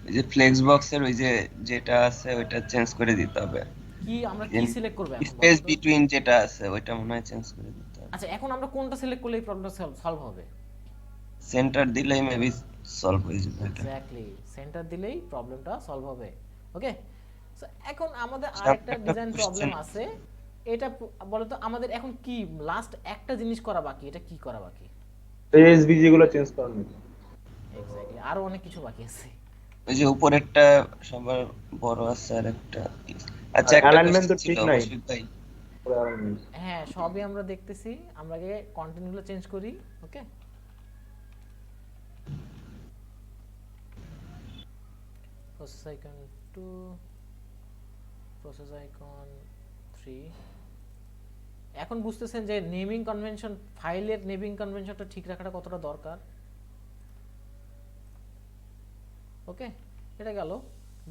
ওই যে ফ্লেক্স বক্সের ওই যে যেটা আছে ওইটা চেঞ্জ করে দিতে হবে। কি আমরা কি সিলেক্ট করব এখন? স্পেস বিটুইন যেটা আছে ওইটা মনে হয় চেঞ্জ করে দিতে হবে। আচ্ছা, এখন আমরা কোনটা সিলেক্ট করলে এই প্রবলেমটা সলভ হবে? সেন্টার দিলেই মেবি সলভ হয়ে যাবে এটা। এক্স্যাক্টলি, সেন্টার দিলেই প্রবলেমটা সলভ হবে। ওকে, সো এখন আমাদের আরেকটা ডিজাইন প্রবলেম আছে। এটা বলতো আমাদের এখন কি লাস্ট একটা জিনিস করা বাকি, এটা কি করা বাকি? এসভিজি গুলো চেঞ্জ করার নাকি? এক্স্যাক্টলি, আরো অনেক কিছু বাকি আছে। ওই যে উপরেরটা সবার বড় আছে আর একটা, আচ্ছা একটা অ্যালাইনমেন্ট তো question ঠিক ছিল নাই। অবশ্যই ভাই। হ্যাঁ, সবই আমরা দেখতেছি। আমরা আগে কন্টেন্টগুলো চেঞ্জ করি। ওকে, প্রসেস আইকন 2, প্রসেস আইকন 3। এখন বুঝতেছেন যে নেমিং কনভেনশন, ফাইলের নেমিং কনভেনশনটা ঠিক রাখাটা কতটা দরকার। ওকে, এটা গেল।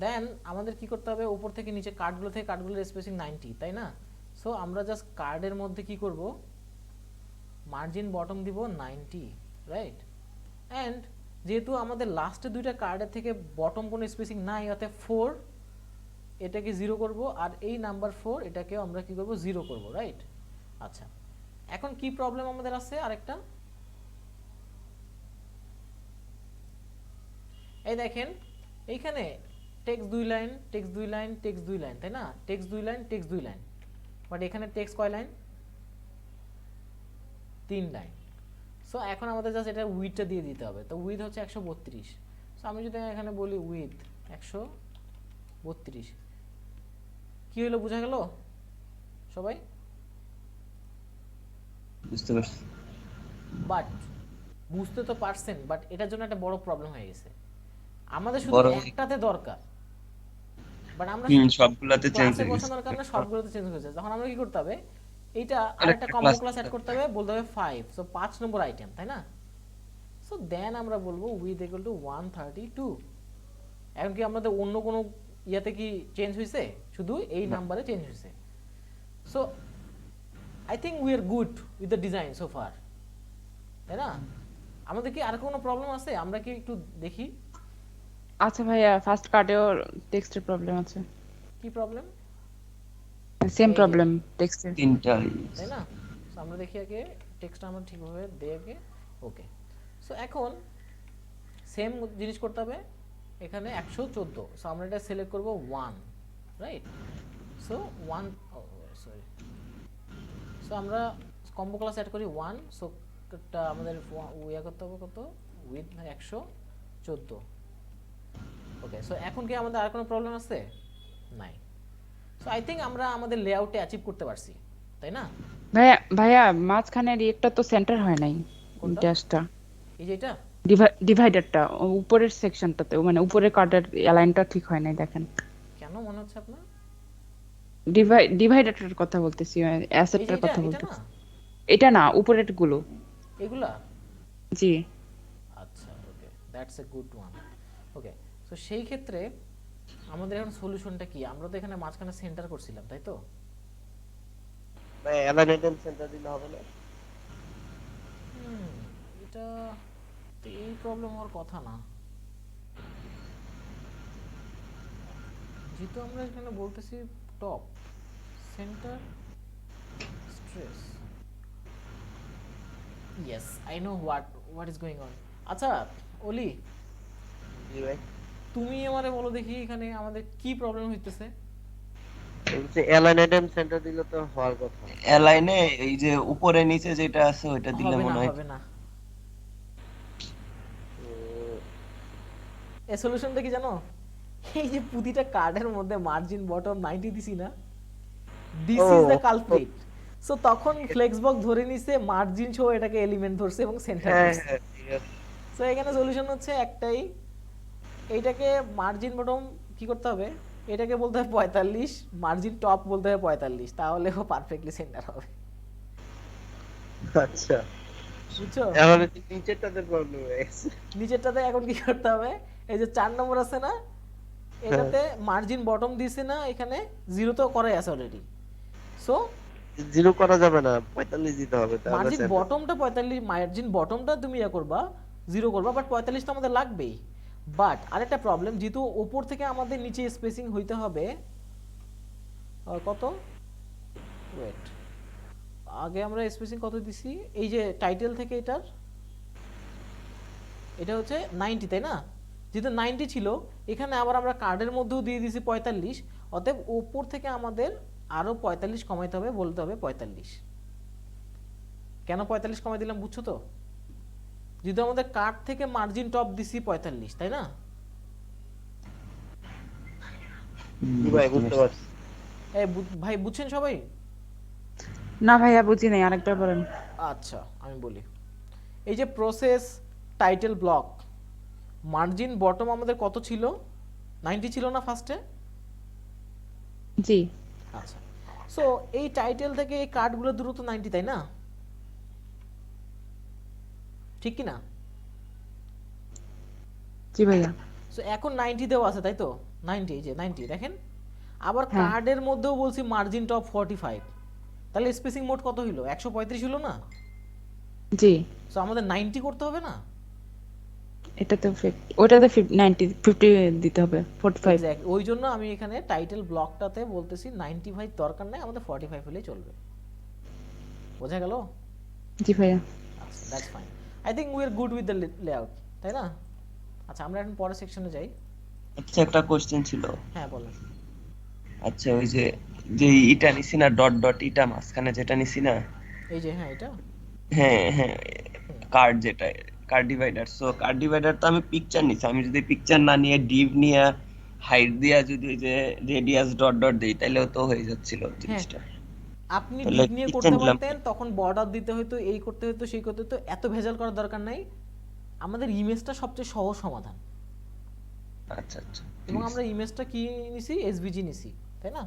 দেন আমাদের কি করতে হবে, উপর থেকে নিচে কার্ডগুলো থেকে কার্ডগুলোর স্পেসিং 90, তাই না? সো আমরা জাস্ট কার্ডের মধ্যে কি করব, মার্জিন বটম দিব 90, রাইট? অ্যান্ড যেহেতু আমাদের লাস্টে দুইটা কার্ডের থেকে বটম কোনো স্পেসিং নাই, অর্থাৎ 4 এটাকে 0 করব, আর এই নাম্বার 4 এটাকে আমরা কি করব, 0 করব, রাইট? আচ্ছা, এখন কি প্রবলেম আমাদের আছে আরেকটা, এই দেখেন এইখানে text 2 line, text 2 line, text 2 line, তাই না? Text 2 line, text 2 line, but এখানে টেক্সট কয় লাইন? 3 লাইন। সো এখন আমাদের জাস্ট এটা উইথটা দিয়ে দিতে হবে। তো উইথ হচ্ছে 132। সো আমি যদি এখানে বলি উইথ 132, কি হলো, বোঝা গেল সবাই? বুঝতে পারছি। বাট বুঝতে তো পারছেন, বাট এটার জন্য একটা বড় প্রবলেম হয়ে গেছে। আমাদের শুধু বড় একটাতে দরকার, বাট আমরা সবগুলাতে চেঞ্জ ক্লাসে হয়ে গেছে। বসানোর কারণে সবগুলোতে চেঞ্জ হয়েছে। তখন আমরা কি করতে হবে, এইটা আরেকটা আরেকটা কম্বো class ক্লাস অ্যাড করতে হবে, বলতে হবে 5, সো 5 নম্বর আইটেম, তাই না? সো দেন আমরা বলবো উইথ ইকুয়াল টু 132। এখন কি আমাদের অন্য কোনো ইয়াতে কি চেঞ্জ হয়েছে? শুধু এই নাম্বারে চেঞ্জ হয়েছে। So I think we are good with the design so far, তাই না? আমাদের কি আর কোনো প্রবলেম আছে? আমরা কি একটু দেখি আচ্ছা ভাইয়া, ফার্স্ট কার্ডেও টেক্সটের প্রবলেম আছে, কি প্রবলেম। সেম এই যে। প্রবলেম টেক্সটের। তিনটা তাই না? সো আমরা দেখি আগে টেক্সটটা আমরা ঠিকভাবে দেই আগে। ওকে, সো এখন সেম জিনিস করতে হবে এখানে 114। সো আমরা এটা সিলেক্ট করব 1, রাইট? সো 1, সরি, সো আমরা কম্বো ক্লাস অ্যাড করি 1। সো এটা আমাদের ইয়া করতে হবে কত, উইথ 114। ওকে, সো এখন কি আমাদের আর কোনো প্রবলেম আছে? নাই। সো আই থিঙ্ক আমরা আমাদের লেআউটে অ্যাচিভ করতে পারছি, তাই না? ভাইয়া ভাইয়া মাঝখানের একটা তো সেন্টার হয় নাই, কোনটা? ড্যাশটা, এই যে এটা? ডিভাইডারটা উপরের সেকশনটাতে, মানে উপরের কার্ডের অ্যালাইনটা ঠিক হয় নাই, দেখেন। কেন মনে হচ্ছে আপনার? ডিভাইডারটার কথা বলতেছি, এই যে অ্যাসেটটার এটা, কথা এটা না? বলতেছি। এটা না, উপরের গুলো। এগুলা? জি। আচ্ছা, okay, that's a good one. Okay, so সেই ক্ষেত্রে আমাদের এখন সলিউশনটা কি? আমরা তো এখানে মাঝখানে সেন্টার করছিলাম, তাই তো? ভাই অ্যালাইনেশন সেন্টার দিলে হবে না? হুম, এটা তো এই প্রবলেম হওয়ার কথা না, যেহেতু আমরা এখানে বলতেছি top centre stress. Yes, I know what is going on. আচ্ছা অলি, জি ভাই, তুমি আমারে বলো দেখি এখানে আমাদের কি প্রবলেম হইতেছে? বলছি অ্যালাইনেশন সেন্টার দিলে তো হওয়ার কথা। অ্যালাইনে এই যে উপরে নিচে যেটা আছে ওইটা দিলে হবে না, মনে হয় হবে না। উম, এই সলিউশনটা কি জানো? এই যে প্রতিটা কার্ডের মধ্যে মার্জিন বটম 90 দিছি না, দিস ও ইজ দ্য কালপ্রিট। সো তখন ফ্লেক্সবক্স ধরে নিছে মার্জিন সহ এটাকে এলিমেন্ট ধরছে এবং সেন্টার হ্যাঁ করছে। হ্যাঁ ঠিক আছে। সো এখানে সলিউশন হচ্ছে একটাই, এইটাকে মার্জিন বটম কি করতে হবে, এটাকে বলতে হবে 45, মার্জিন টপ বলতে হবে 45, তাহলে ও পারফেক্টলি সেন্টার হবে। আচ্ছা, বুঝছো? এখন নিচেরটাতে প্রবলেম হয়ে গেছে। নিচেরটাতে এখন কি করতে হবে, এই যে 4 নম্বর আছে না, এটাতে মার্জিন বটম দিছে না, এখানে জিরো তো করাই আছে অলরেডি। সো জিরো করা যাবে না, 45 দিতে হবে তাহলে মার্জিন সেন্টার। বটমটা 45, মার্জিন বটমটা তুমি ইয়া করবা, জিরো করবা, বাট 45 তো আমাদের লাগবেই। বাট আরেকটা প্রবলেম, যেহেতু উপর থেকে আমাদের নিচে স্পেসিং হইতে হবে কত, ওয়েট, আগে আমরা স্পেসিং কত দিছি, এই যে টাইটেল থেকে এটার, এটা হচ্ছে 90, তাই না? যেহেতু 90 ছিল, এখানে আবার আমরা কার্ডের মধ্যেও দিয়ে দিয়েছি 45, অতএব উপর থেকে আমাদের আরো 45 কমাইতে হবে, বলতে হবে 45। কেন 45 কমাই দিলাম বুঝছো তো? যেহেতু আমাদের কার্ড থেকে মার্জিন টপ দিছি 45, তাই না? জি ভাই বুঝতে পারছি। এই ভাই বুঝছেন সবাই? না ভাইয়া বুঝি নাই, আরেকবার বলেন। আচ্ছা আমি বলি, এই যে process title block, margin bottom আমাদের কত ছিল, 90 ছিল না ফার্স্টে? জি। আচ্ছা, সো এই টাইটেল থেকে এই কার্ডগুলোর দূরত্ব 90, তাই না? ঠিক কি না? জি ভাইয়া। সো এখন 90 দেওয়া আছে, তাই তো? 90, এই যে 90 দেখেন। আবার হ্যাঁ। কার্ডের মধ্যেও বলছি মার্জিন টপ 45, তাহলে স্পেসিং মোড কত হলো, 135 হলো না? জি। সো আমাদের 90 করতে হবে না? এটাতে ওটাতে 50 দিতে হবে, 45। এক্স্যাক্ট, ওই জন্য আমি এখানে টাইটেল ব্লকটাতে বলতেছি 95 দরকার নেই, আমাদের 45 হলেই চলবে। বোঝা গেল? জি ভাইয়া। আচ্ছা, that's fine. I think we are good with the layout, তাই না? আচ্ছা আমরা এখন পরের সেকশনে যাই। আচ্ছা একটা কোশ্চেন ছিল। হ্যাঁ বলেন। আচ্ছা ওই যে যে ইটা নিছি না, ডট ডট ইটা মাঝখানে যেটা নিছি না, এই যে হ্যাঁ এটা, হ্যাঁ হ্যাঁ, কার্ড যেটা, card divider. So card divider তো আমি পিকচার নিছি, আমি যদি পিকচার না নিয়ে ডিভ নিয়ে হাইট দিয়া যদি ওই যে রেডিয়াস ডট ডট দেই তাহলেও তো হয়ে যাচ্ছিল হ্যাঁ জিনিসটা। আপনি তাহলে ডিপ নিয়ে পিকচার করতে নিলাম। পারতেন, তখন বর্ডার দিতে হতো, এই করতে হতো, সেই করতে হতো, এত ভেজাল করার দরকার নাই। আমাদের ইমেজটা সবচেয়ে সহজ সমাধান, আচ্ছা আচ্ছা ঠিক এবং আছে। আমরা ইমেজটা কি নিছি, এসভিজি নিছি, তাই না?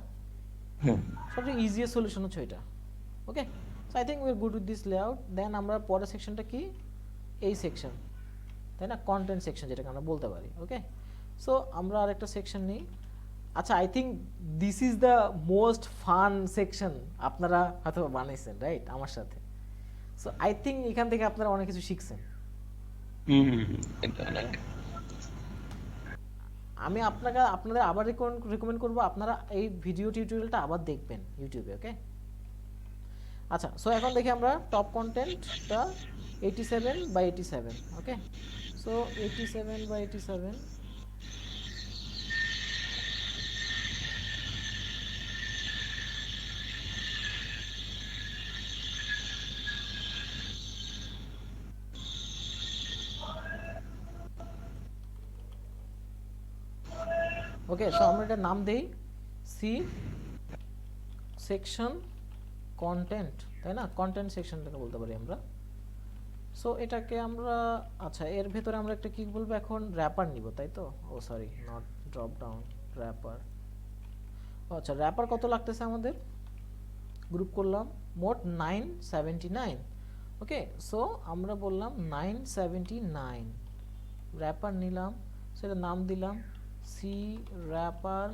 হ্যাঁ সবচেয়ে ইজিয়েস্ট সলিউশন হচ্ছে এটা। Okay, so I think we are good with this layout. Then আমরা পরের সেকশনটা কি, এই সেকশন, তাই না, কন্টেন্ট সেকশন যেটাকে আমরা বলতে পারি। ওকে, সো আমরা আরেকটা সেকশন নিই। আচ্ছা I think this is the most fun section, আপনারা হয়তো বানাইছেন রাইট আমার সাথে। সো আই থিঙ্ক এখান থেকে আপনারা অনেক কিছু শিখছেন। এটা অনেক। আমি আপনাদের আবার রেকমেন্ড করবো, আপনারা এই ভিডিও টিউটোরিয়ালটা আবার দেখবেন ইউটিউবে। ওকে, আচ্ছা সো এখন দেখি আমরা টপ কন্টেন্টটা 87/87। ওকে, সো 87/87, ওকে, সো আমরা এটা নাম দেই সি সেকশন কন্টেন্ট, তাই না? কন্টেন্ট সেকশনটাকে বলতে পারি আমরা। সো এটাকে আমরা, আচ্ছা এর ভেতরে আমরা একটা কি বলবো এখন, র্যাপার নিব, তাই তো? Oh sorry, not drop down, wrapper. আচ্ছা র্যাপার কত লাগতেছে আমাদের, গ্রুপ করলাম মোট 979। ওকে, সো আমরা বললাম 979 র্যাপার নিলাম, সেটা নাম দিলাম সি র্যাপার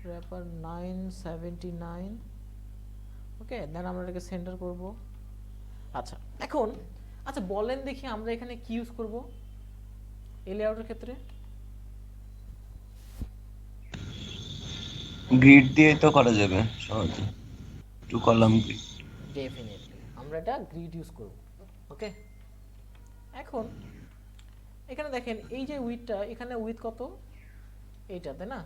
র্যাপার 979। ওকে, দেন আমরা এটাকে সেন্টার করব। আচ্ছা এখন, আচ্ছা বলেন দেখি আমরা এখানে কি ইউজ করব এই লেআউটের ক্ষেত্রে? গ্রিড দিয়ে তো করা যাবে সহজে, টু কলাম গ্রিড। ডেফিনেটলি আমরা এটা গ্রিড ইউজ করব। ওকে, এখন এখানে দেখেন এই যে উইডটা, এখানে উইড কত, এইটা, তাই না?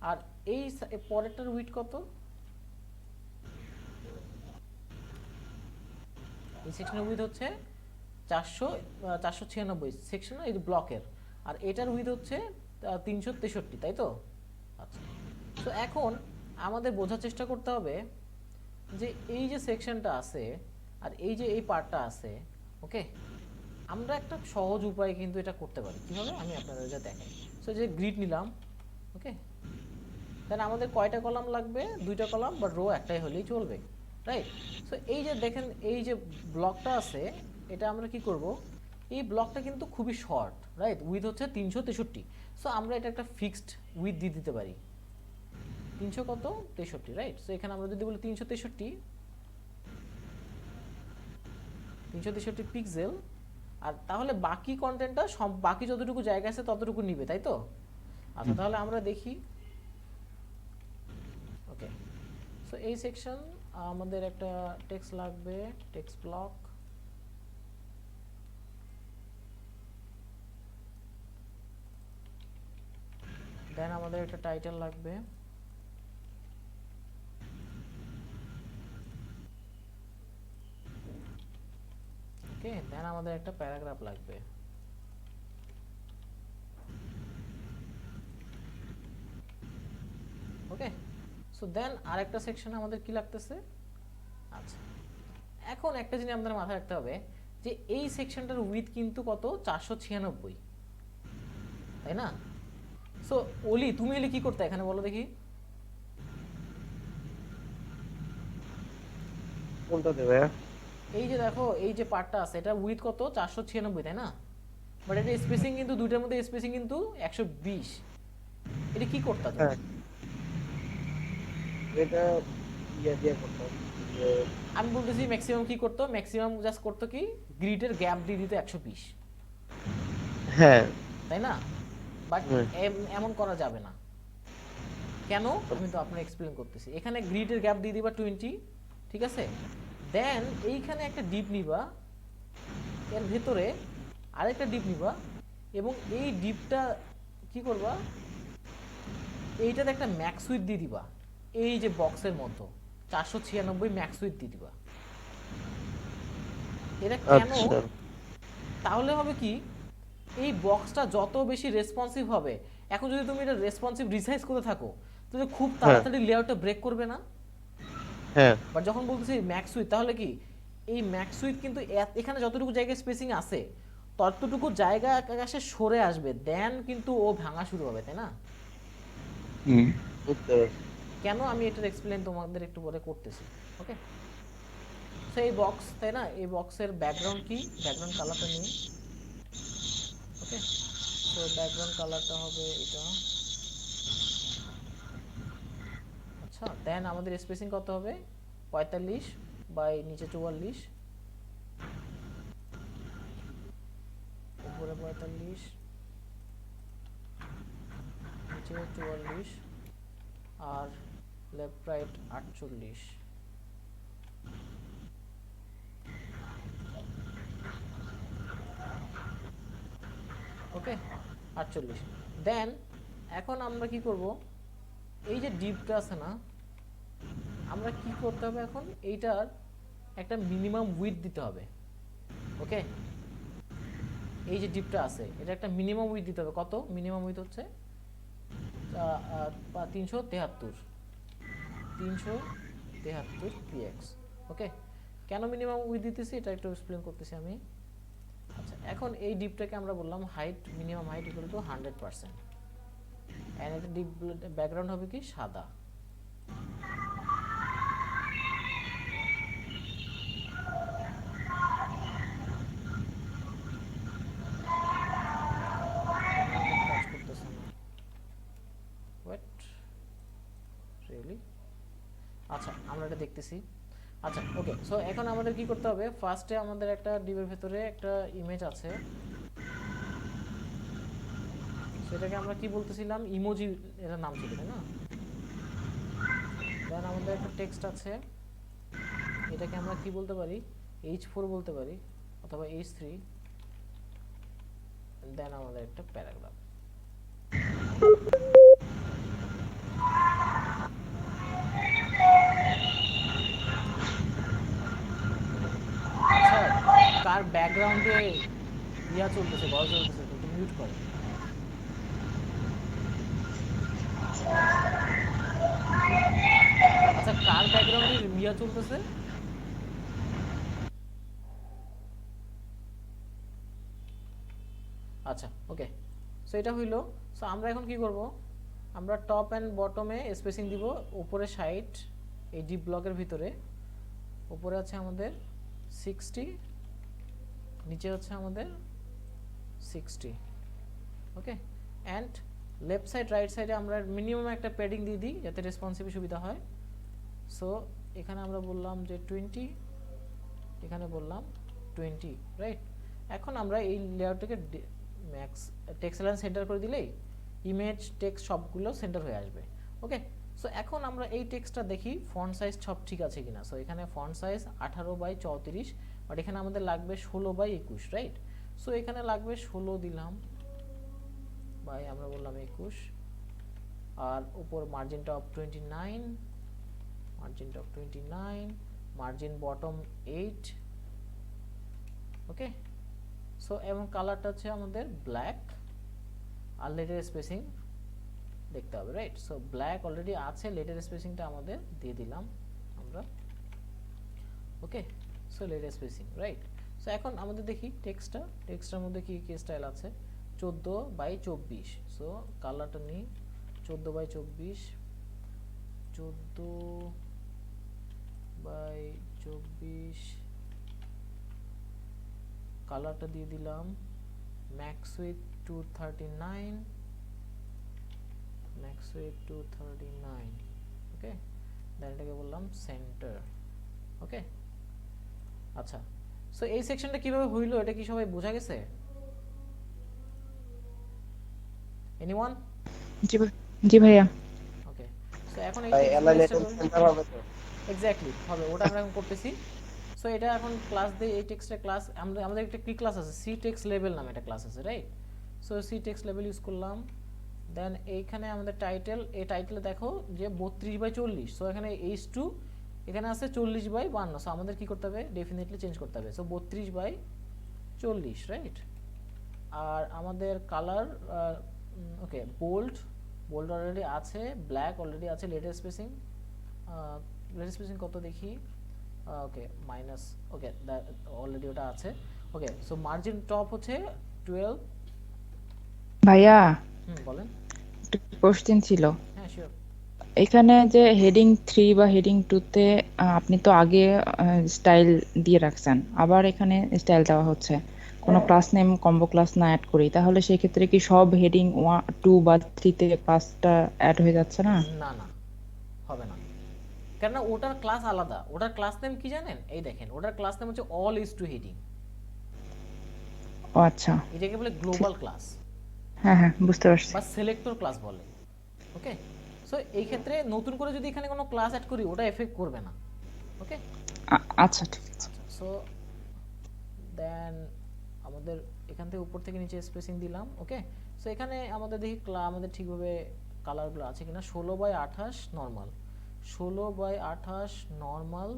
আর এই পরেরটার উইড কত, এই সেকশনের উইড হচ্ছে 496 সেকশন এই ব্লকের, আর এটার উইড হচ্ছে 363, তাই তো? আচ্ছা, তো এখন আমাদের বোঝার চেষ্টা করতে হবে যে এই যে সেকশনটা আছে আর এই যে এই পার্টটা আছে, ওকে, আমরা একটা সহজ উপায়ে কিন্তু এটা করতে পারি। কিভাবে আমি আপনাদের যা দেখাই। সো যে গ্রিড নিলাম, ওকে, দেন আমাদের কয়টা কলাম লাগবে, 2টা কলাম, বা রো একটাই হলেই চলবে, রাইট? সো এই যে দেখেন এই যে ব্লকটা আছে, এটা আমরা কি করব, এই ব্লকটা কিন্তু খুবই শর্ট, রাইট? উইথ হচ্ছে 363। সো আমরা এটা একটা ফিক্সড উইথ দিয়ে দিতে পারি, 300 কত 63, রাইট? সো এখানে আমরা যদি বলি 363 পিক্সেল, আর তাহলে বাকি কন্টেন্টটা সব বাকি যতটুকু জায়গা আছে ততটুকু নিবে, তাই তো? আচ্ছা তাহলে আমরা দেখি। ওকে, সো এই সেকশন আমাদের একটা টেক্সট লাগবে, টেক্সট ব্লক। দেন আমাদের একটা টাইটেল লাগবে। ওকে, দেন আমাদের একটা প্যারাগ্রাফ লাগবে। ওকে, সো দেন আরেকটা সেকশন আমাদের কি লাগতেছে। আচ্ছা, এখন একটা জিনিস আমাদের মাথায় রাখতে হবে যে এই সেকশনটার উইথ কিন্তু কত, 496, তাই না? সো ওলি, তুমি এলে কি করতে এখানে বলো দেখি। কোনটা দেবে? এই যে দেখো এই যে পার্টটা আছে, এটা উইথ কত, 496, তাই না? বাট এটা স্পেসিং কিন্তু দুইটার মধ্যে স্পেসিং কিন্তু 120। এটা কি করতে তুমি? হ্যাঁ, এটা ইয়ে দিয়ে করতাম যে আমি বলতেছি ম্যাক্সিমাম কি করতো, ম্যাক্সিমাম জাস্ট করতো কি, গ্রিডের গ্যাপ দিয়ে দিত 120, হ্যাঁ তাই না? বাট হুম। এমন করা যাবে না। কেন, আমি তো আপনার এক্সপ্লেন করতেছি। এখানে গ্রিডের গ্যাপ দিয়ে দিবা 20, ঠিক আছে? দেন এইখানে একটা ডিপ নিবা, এর ভেতরে আরেকটা ডিপ নিবা, এবং এই ডিপটা কি করবা, এইটাতে একটা ম্যাক্স উইথ দিয়ে দিবা, এই যে বক্সের মতো 496 ম্যাক্স উইথ দিয়ে দিবা। এটা কেন, আচ্ছা তাহলে হবে কি, এই বক্সটা যত বেশি রেসপন্সিভ হবে, এখন যদি তুমি এটা রেসপন্সিভ রিসাইজ করে থাকো তাহলে খুব তাড়াতাড়ি লেআউটটা ব্রেক করবে না। হ্যাঁ বাট যখন বলতেছি ম্যাক্স উইথ, তাহলে কি এই ম্যাক্স উইথ কিন্তু এখানে যতটুকু জায়গায় স্পেসিং আছে ততটুকু জায়গা আকাশে সরে আসবে, দেন কিন্তু ও ভাঙা শুরু হবে, তাই না? বুঝতে পারছি। কেন, আমি এটার এক্সপ্লেন তোমাদের একটু পরে করতেছি। ওকে, সো এই বক্স, তাই না, এই বক্সের ব্যাকগ্রাউন্ড কি, ব্যাকগ্রাউন্ড কালারটা নিই। ওকে, সো ব্যাকগ্রাউন্ড কালারটা হবে এটা। আচ্ছা, দেন আমাদের স্পেসিং কত হবে, 45 বাই নিচে 44, উপরে 45 নিচে 44, আর লেফট রাইট 48। ওকে, 48। দেন এখন আমরা কি করব, এই যে ডিপটা আছে না, আমরা কি করতে হবে এখন, এইটার একটা মিনিমাম উইডথ দিতে হবে। ওকে, এই যে ডিপটা আছে এটা একটা মিনিমাম উইথ দিতে হবে। কত মিনিমাম উইথ হচ্ছে 373 px। ওকে, কেন মিনিমাম উইথ দিতেছি এটা একটু এক্সপ্লেন করতেছি আমি। আচ্ছা, এখন এই ডিপটাকে আমরা বললাম height, minimum height equal to 100%, and এটা ডিপ ব্যাকগ্রাউন্ড হবে কি সাদা। কাজ করতেছে না, ওয়েট, রিয়েলি? আচ্ছা, আমরা এটা দেখতেছি। আচ্ছা, ওকে, সো এখন আমাদের কি করতে হবে, ফার্স্টে আমাদের একটা ডিবের ভেতরে একটা ইমেজ আছে, সেটাকে আমরা কি বলতেছিলাম, ইমোজি এর নাম ছিল তাই না। দেন আমাদের একটা টেক্সট আছে, এটাকে আমরা কি বলতে পারি, h4 বলতে পারি অথবা h3। দেন আমাদের একটা প্যারাগ্রাফ। আচ্ছা, কার ব্যাকগ্রাউন্ডে ইয়া চলতেছে, ভয়েস চলতেছে, একটু মিউট করে। আচ্ছা, কার ব্যাকগ্রাউন্ডে ইয়া চলতেছে? আচ্ছা, ওকে, সো এটা হইলো। সো আমরা এখন কি করব, আমরা টপ এন্ড বটমে স্পেসিং দিব। উপরে 60, এই ডিপ ব্লকের ভিতরে উপরে আছে আমাদের 60, নিচে হচ্ছে আমাদের 60। ওকে, এন্ড লেফট সাইড রাইট সাইডে আমরা মিনিমাম একটা প্যাডিং দিয়ে দিই যাতে রেসপন্সিভ সুবিধা হয়। সো এখানে আমরা বললাম যে 20, এখানে বললাম 20, রাইট। এখন আমরা এই লেআউটটাকে ম্যাক্স টেক্সট লাইন সেন্টার করে দিলেই ইমেজ টেক্সট সবগুলো সেন্টার হয়ে আসবে। ওকে, সো এখন আমরা এই টেক্সটটা দেখি ফন্ট সাইজ সব ঠিক আছে কিনা। সো এখানে ফন্ট সাইজ 18/34, বাট এখানে আমাদের লাগবে 16/21, রাইট। সো এখানে লাগবে 16 দিলাম বাই আমরা বললাম 21, আর উপর margin top 29, margin top 29, margin bottom 8। ওকে, সো এবং কালারটা হচ্ছে আমাদের ব্ল্যাক, আর লেটার স্পেসিং দেখতে হবে, রাইট। সো ব্ল্যাক অলরেডি আছে, লেটার স্পেসিংটা আমাদের দিয়ে দিলাম আমরা। Okay, so letter spacing, right. So এখন আমাদের দেখি টেক্সটের মধ্যে কি কি স্টাইল আছে। 14/24, সো কালারটা নিই 14/24, 14/24 কালারটা দিয়ে দিলাম ম্যাক্স উইথ 239, ম্যাক্স উইথ 239। ওকে, দেন এটাকে বললাম সেন্টার। ওকে, আচ্ছা, সো এই সেকশনটা কিভাবে হইলো এটা কি সবাই বোঝা গেছে? এনিওয়ান? জি ভাইয়া। ওকে, সো এখন এই ভাই অ্যালাইন টেক্সট সেন্টার হবে তো? এক্স্যাক্টলি হবে, ওটা আমরা এখন করতেছি। সো এটা এখন ক্লাস দিয়ে এই টেক্সটের ক্লাস আমাদের একটা কি ক্লাস আছে, সি টেক্সট লেভেল নামে একটা ক্লাস আছে, right. So C text level use করলাম। দেন এইখানে আমাদের টাইটেল, এই টাইটেলে দেখো যে 32/40, সো এখানে h2 এখানে আছে 40/52, সো আমাদের কি করতে হবে, ডেফিনেটলি চেঞ্জ করতে হবে। So 32/40, right. আর আমাদের কালার, ওকে, বোল্ড অলরেডি আছে, ব্ল্যাক অলরেডি আছে, লেটার স্পেসিং কত দেখি, ওকে মাইনাস, ওকে অলরেডি ওটা আছে। ওকে, সো মার্জিন টপ হচ্ছে 12। ভাইয়া বলেন। একটা কোশ্চেন ছিল, হ্যাঁ শিওর। এখানে যে হেডিং 3 বা হেডিং 2 তে আপনি তো আগে স্টাইল দিয়ে রাখছেন, আবার এখানে স্টাইল দেওয়া হচ্ছে কোনো ক্লাস নেম কম্বো ক্লাস না অ্যাড করি, তাহলে সেই ক্ষেত্রে কি সব হেডিং 2 বা 3 তে ক্লাসটা অ্যাড হয়ে যাচ্ছে না? না না, হবে না, কেননা ওটার ক্লাস আলাদা। ওটার ক্লাস নেম কি জানেন, এই দেখেন ওটার ক্লাস নেম হচ্ছে অল ইজ টু হেডিং। ও আচ্ছা, এটাকে বলে গ্লোবাল ক্লাস হ্যাঁ হ্যাঁ বুঝতে পারছি। বা সিলেক্টর ক্লাস বলে। ওকে, সো এই ক্ষেত্রে নতুন করে যদি এখানে কোনো ক্লাস অ্যাড করি ওটা এফেক্ট করবে না। ওকে, আচ্ছা ঠিক আছে। আচ্ছা, সো দেন আমাদের এখান থেকে উপর থেকে নিচে স্পেসিং দিলাম। ওকে, সো এখানে আমাদের দেখি আমাদের ঠিকভাবে কালারগুলো আছে কিনা। 16/28 normal, 16/28 normal,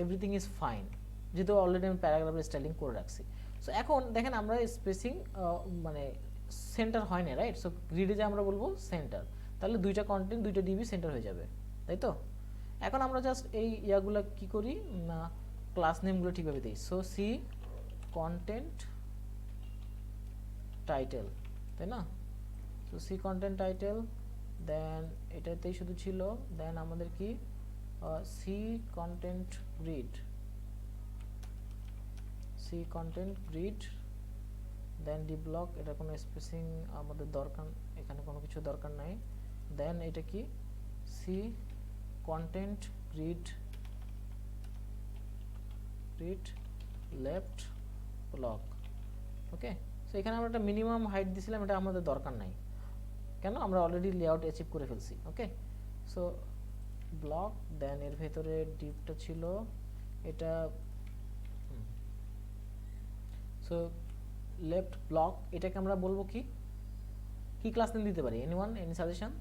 everything is fine, যেহেতু অলরেডি আমি প্যারাগ্রাফের স্টাইলিং করে রাখছি। সো এখন দেখেন আমরা স্পেসিং মানে সেন্টার হয় না, রাইট? সো গ্রিডে যে আমরা বলবো সেন্টার, তাহলে দুইটা কন্টেন্ট দুইটা ডিবি সেন্টার হয়ে যাবে, তাই তো? এখন আমরা জাস্ট এই ইয়াগুলো কি করি না, ক্লাস নেমগুলো ঠিকভাবে দিই। সো সি কন্টেন্ট টাইটেল, তাই না? So C content title, then এটাতেই শুধু ছিল, দেন আমাদের কি C content grid, C content grid, then D block, এটা কোনো স্পেসিং আমাদের দরকার, এখানে কোনো কিছু দরকার নাই। দেন এটা কি C content grid, grid left block, okay. So এখানে আমরা একটা মিনিমাম হাইট দিছিলাম, এটা আমাদের দরকার নাই, কেন? আমরা অলরেডি লেআউট অ্যাচিভ করে ফেলছি, ওকে। সো ব্লক, দেন এর ভেতরে ডিপটা ছিল এটা, সো লেফট ব্লক, এটাকে আমরা বলবো কি কি ক্লাস নেম দিতে পারি? Anyone, any suggestion?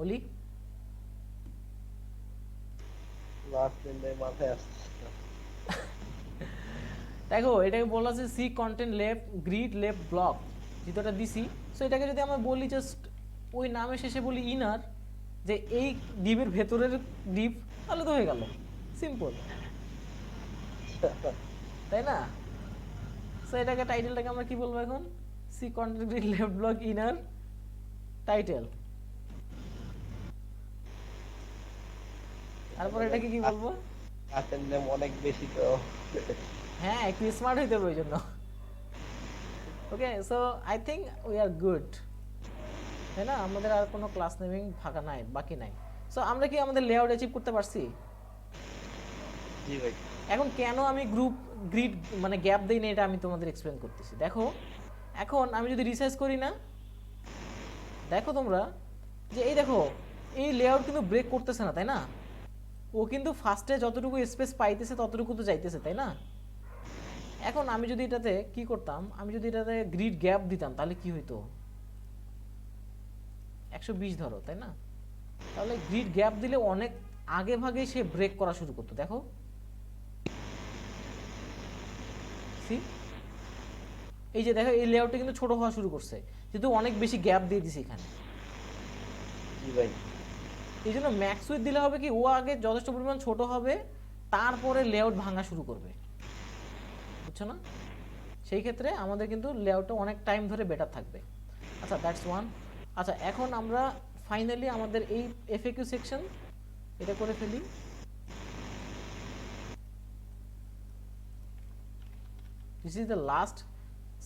ওলি? লাস্ট দিনে মাথায় আসছে না। দেখো এটাকে বলা আছে C content left grid left block, যেটা দিছি। সো এটাকে যদি আমরা বলি জাস্ট ওই নামের শেষে বলি ইনার, যে এই ডিপের ভেতরের ডিপ, তাহলে তো হয়ে গেল, সিম্পল, তাই না? সো এটাকে টাইটেলটাকে আমরা কি বলবো এখন? C content grid left block inner title. তারপর এটাকে কি বলবো? ক্লাসের নেম অনেক বেশি তো। হ্যাঁ, একটু স্মার্ট হইতে হবে ওই জন্য। Okay, so I think we are good, তাই না? আমাদের আর কোনো ক্লাস নেমিং ফাঁকা নাই, বাকি নাই। সো আমরা কি আমাদের লেআউট অ্যাচিভ করতে পারছি? জি ভাই। এখন কেন আমি গ্রুপ গ্রিড মানে গ্যাপ দেই না, এটা আমি তোমাদের এক্সপ্লেন করতেছি। দেখো এখন আমি যদি রিসার্চ করি না, দেখো তোমরা যে এই দেখো এই লেআউট কিন্তু ব্রেক করতেছে না, তাই না? ও কিন্তু ফার্স্টে যতটুকু স্পেস পাইতেছে ততটুকু তো যাইতেছে, তাই না? এখন আমি যদি এটাতে কি করতাম, আমি যদি এটাতে গ্রিড গ্যাপ দিতাম, তাহলে কি হইতো? 120 ধরো, তাই না? তাহলে গ্রিড গ্যাপ দিলে অনেক আগে ভাগে সে ব্রেক করা শুরু করতো। দেখো এই যে দেখো এই লেআউটটা কিন্তু ছোট হওয়া শুরু করছে, যেহেতু অনেক বেশি গ্যাপ দিয়ে দিছে এখানে। জি ভাই। এই জন্য ম্যাক্স উইথ দিলে হবে কি, ও আগে যথেষ্ট পরিমাণ ছোট হবে, তারপরে লেআউট ভাঙা শুরু করবে, বুঝছো না? সেই ক্ষেত্রে আমাদের কিন্তু লেআউটটা অনেক টাইম ধরে বেটার থাকবে। আচ্ছা, দ্যাটস ওয়ান। আচ্ছা, এখন আমরা ফাইনালি আমাদের এই এফএকিউ সেকশন এটা করে ফেলি। This is the last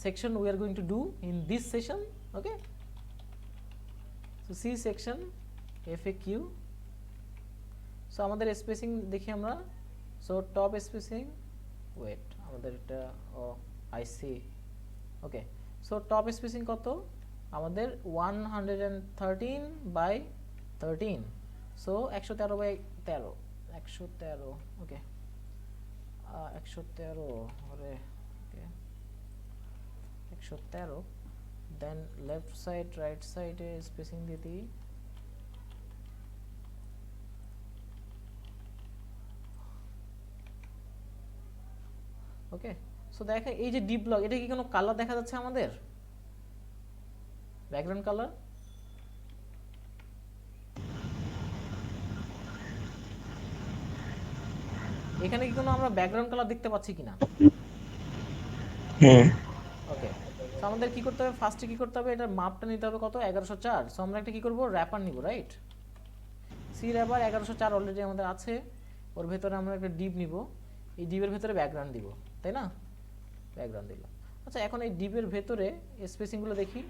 section we are going to do in this session, okay? So C section FAQ. So আমাদের স্পেসিং দেখি আমরা। সো টপ স্পেসিং, ওয়েট আমাদের এটা IC, ওকে। সো টপ স্পেসিং কত? আমাদের 113 বাই 13, সো 113 বাই 13, 113, ওকে। 113, আরে 113, দেন left side right সাইডে spacing দিয়ে দিই। ওকে, সো দেখেন এই যে ডিপ ব্লক, এটা কি কোনো কালার দেখা যাচ্ছে আমাদের? ব্যাকগ্রাউন্ড কালার এখানে কি কোনো আমরা ব্যাকগ্রাউন্ড কালার দেখতে পাচ্ছি কিনা? হ্যাঁ। ওকে, সো আমাদের কি করতে হবে? ফার্স্টে কি করতে হবে? এটার মাপটা নিতে হবে কত? 1104। সো আমরা একটা কি করব? র্যাপার নিব, রাইট? সি র্যাপার 1104 অলরেডি আমাদের আছে, ওর ভেতরে আমরা একটা ডিপ নিব, এই ডিপের ভেতরে ব্যাকগ্রাউন্ড দিব, তাই না? ব্যাকগ্রাউন্ড দিলাম। আচ্ছা, এখন এই ডিপের ভেতরে স্পেসিংগুলো দেখি।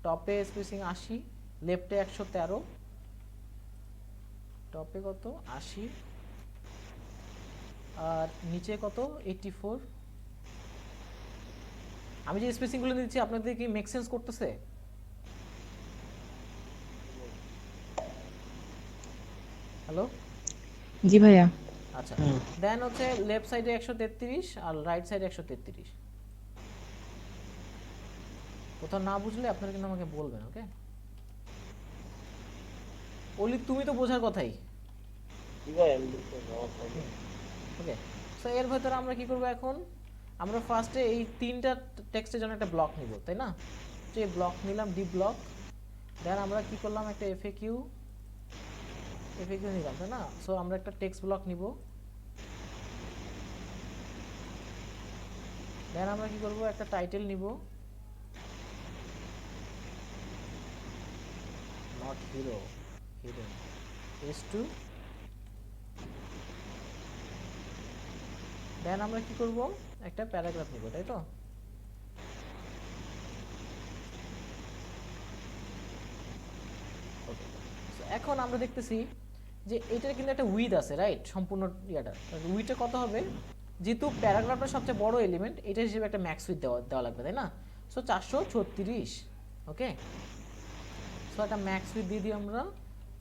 টপে স্পেসিং 80, লেফটে 113, টপে কত? 80, আর নিচে কত? 84। আমি যে স্পেসিংগুলো দিচ্ছি আপনাদের কি মেক সেন্স করতেছে? হ্যালো, জি ভাইয়া। আচ্ছা, দেন হচ্ছে লেফট সাইডে 133 আর রাইট সাইডে 133। কোথাও না বুঝলে আপনারা কিন্তু আমাকে বলবেন, ওকে? ওলি তুমি তো বোঝার কথাই, জি ভাই, আমি বুঝতে পারছি। ওকে। সো এর ভেতরে আমরা কি করব এখন, আমরা ফার্স্টে এই তিনটা টেক্সটের জন্য একটা ব্লক নিব, তাই না? তো এই ব্লক নিলাম, ডি ব্লক। দেন আমরা কি করলাম, একটা এফএকিউ নিলাম, তাই না? সো আমরা একটা টেক্সট ব্লক নিব। দেন আমরা কি করব, একটা টাইটেল নিব, নট হিরো, হিডেন, S2। দেন আমরা কি করব, একটা প্যারাগ্রাফ নিব, তাই তো? ওকে, এখন আমরা দেখতেছি যে এটার কিন্তু একটা উইথ আছে, রাইট? সম্পূর্ণ ইয়াটা উইথটা কত হবে, যেহেতু প্যারাগ্রাফটা সবচেয়ে বড় এলিমেন্ট, এটা হিসেবে একটা ম্যাক্স উইথ দেওয়া লাগবে, তাই না? সো 436। ওকে, সো একটা ম্যাক্স উইথ দিয়ে দিই আমরা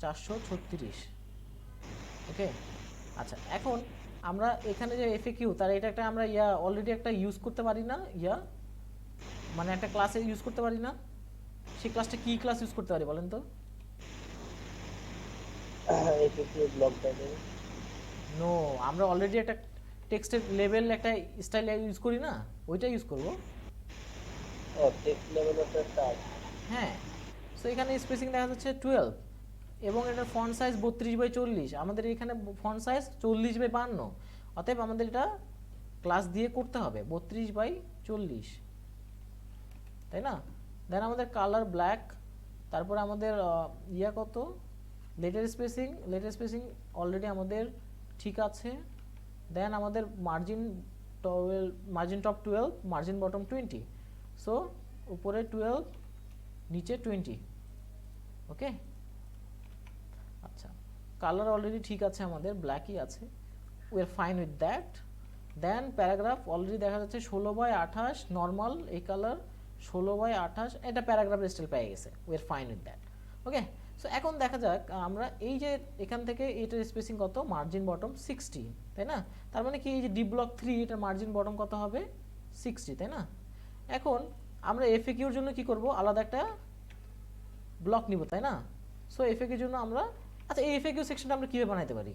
436। ওকে, আচ্ছা এখন আমরা এখানে যে এফএকিউ, তার এটা একটা আমরা অলরেডি একটা ইউজ করতে পারি না, মানে একটা ক্লাসে ইউজ করতে পারি না? সেই ক্লাসটা কি ক্লাস ইউজ করতে পারি বলেন তো? FAQ block title. নো, আমরা অলরেডি একটা টেক্সটের লেভেল একটা স্টাইল ইউজ করি না, ওইটা ইউজ করব। ও টেক্সট লেভেল অফ স্টার্ট। হ্যাঁ, সো এখানে স্পেসিং দেখা যাচ্ছে 12 এবং এটার ফন্ট সাইজ 32/40। আমাদের এখানে ফন্ট সাইজ 40/52, অতএব আমাদের এটা ক্লাস দিয়ে করতে হবে 32/40, তাই না? দেন আমাদের কালার ব্ল্যাক, তারপরে আমাদের কত, লেটার স্পেসিং অলরেডি আমাদের ঠিক আছে। দেন আমাদের margin top 12, margin bottom 20, so উপরে 12, নিচে 20। ওকে, আচ্ছা কালার অলরেডি ঠিক আছে, আমাদের ব্ল্যাকই আছে, we are fine with that. Then paragraph already দেখা যাচ্ছে 16/28 নর্মাল, এই কালার 16/28, এটা প্যারাগ্রাফের স্টাইল পেয়ে গেছে, we are fine with that. Okay, so এখন দেখা যাক আমরা এই যে এখান থেকে এটার স্পেসিং কত, মার্জিন বটম 60, তাই না? তার মানে কি এই যে ডি ব্লক 3, এটার মার্জিন বটম কত হবে, 60, তাই না? এখন আমরা এফএকিউর জন্য কি করব, আলাদা একটা ব্লক নিব, তাই না? সো এফএকিউর জন্য আমরা, আচ্ছা এই এফএকিউ সেকশনটা আমরা কিভাবে বানাইতে পারি?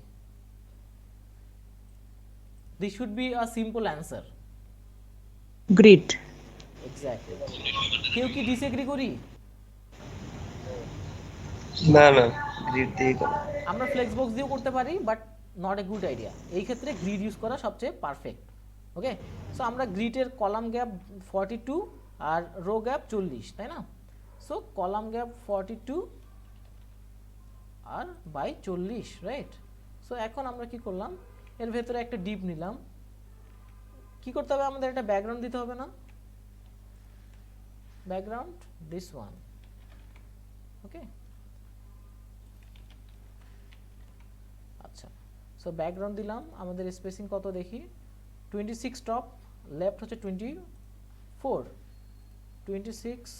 This should be a simple answer. Grid. Exactly. কেউ কি ডিসএগ্রি করি? না না, গ্রিড দিয়েই করো। আমরা ফ্লেক্স বক্স দিয়েও করতে পারি, but not a good idea. এই ক্ষেত্রে গ্রিড ইউজ করা সবচেয়ে পারফেক্ট। ওকে, সো আমরা গ্রিডের কলাম গ্যাপ 42 আর রো গ্যাপ 40, তাই না? সো কলাম গ্যাপ 42 আর বাই 40, রাইট? সো এখন আমরা কি করলাম, এর ভেতরে একটা ডিপ নিলাম। কি করতে হবে আমাদের, একটা ব্যাকগ্রাউন্ড দিতে হবে না? Background this one. ওকে, আচ্ছা সো ব্যাকগ্রাউন্ড দিলাম, আমাদের স্পেসিং কত দেখি, 26 টপ, লেফট হচ্ছে 24, 26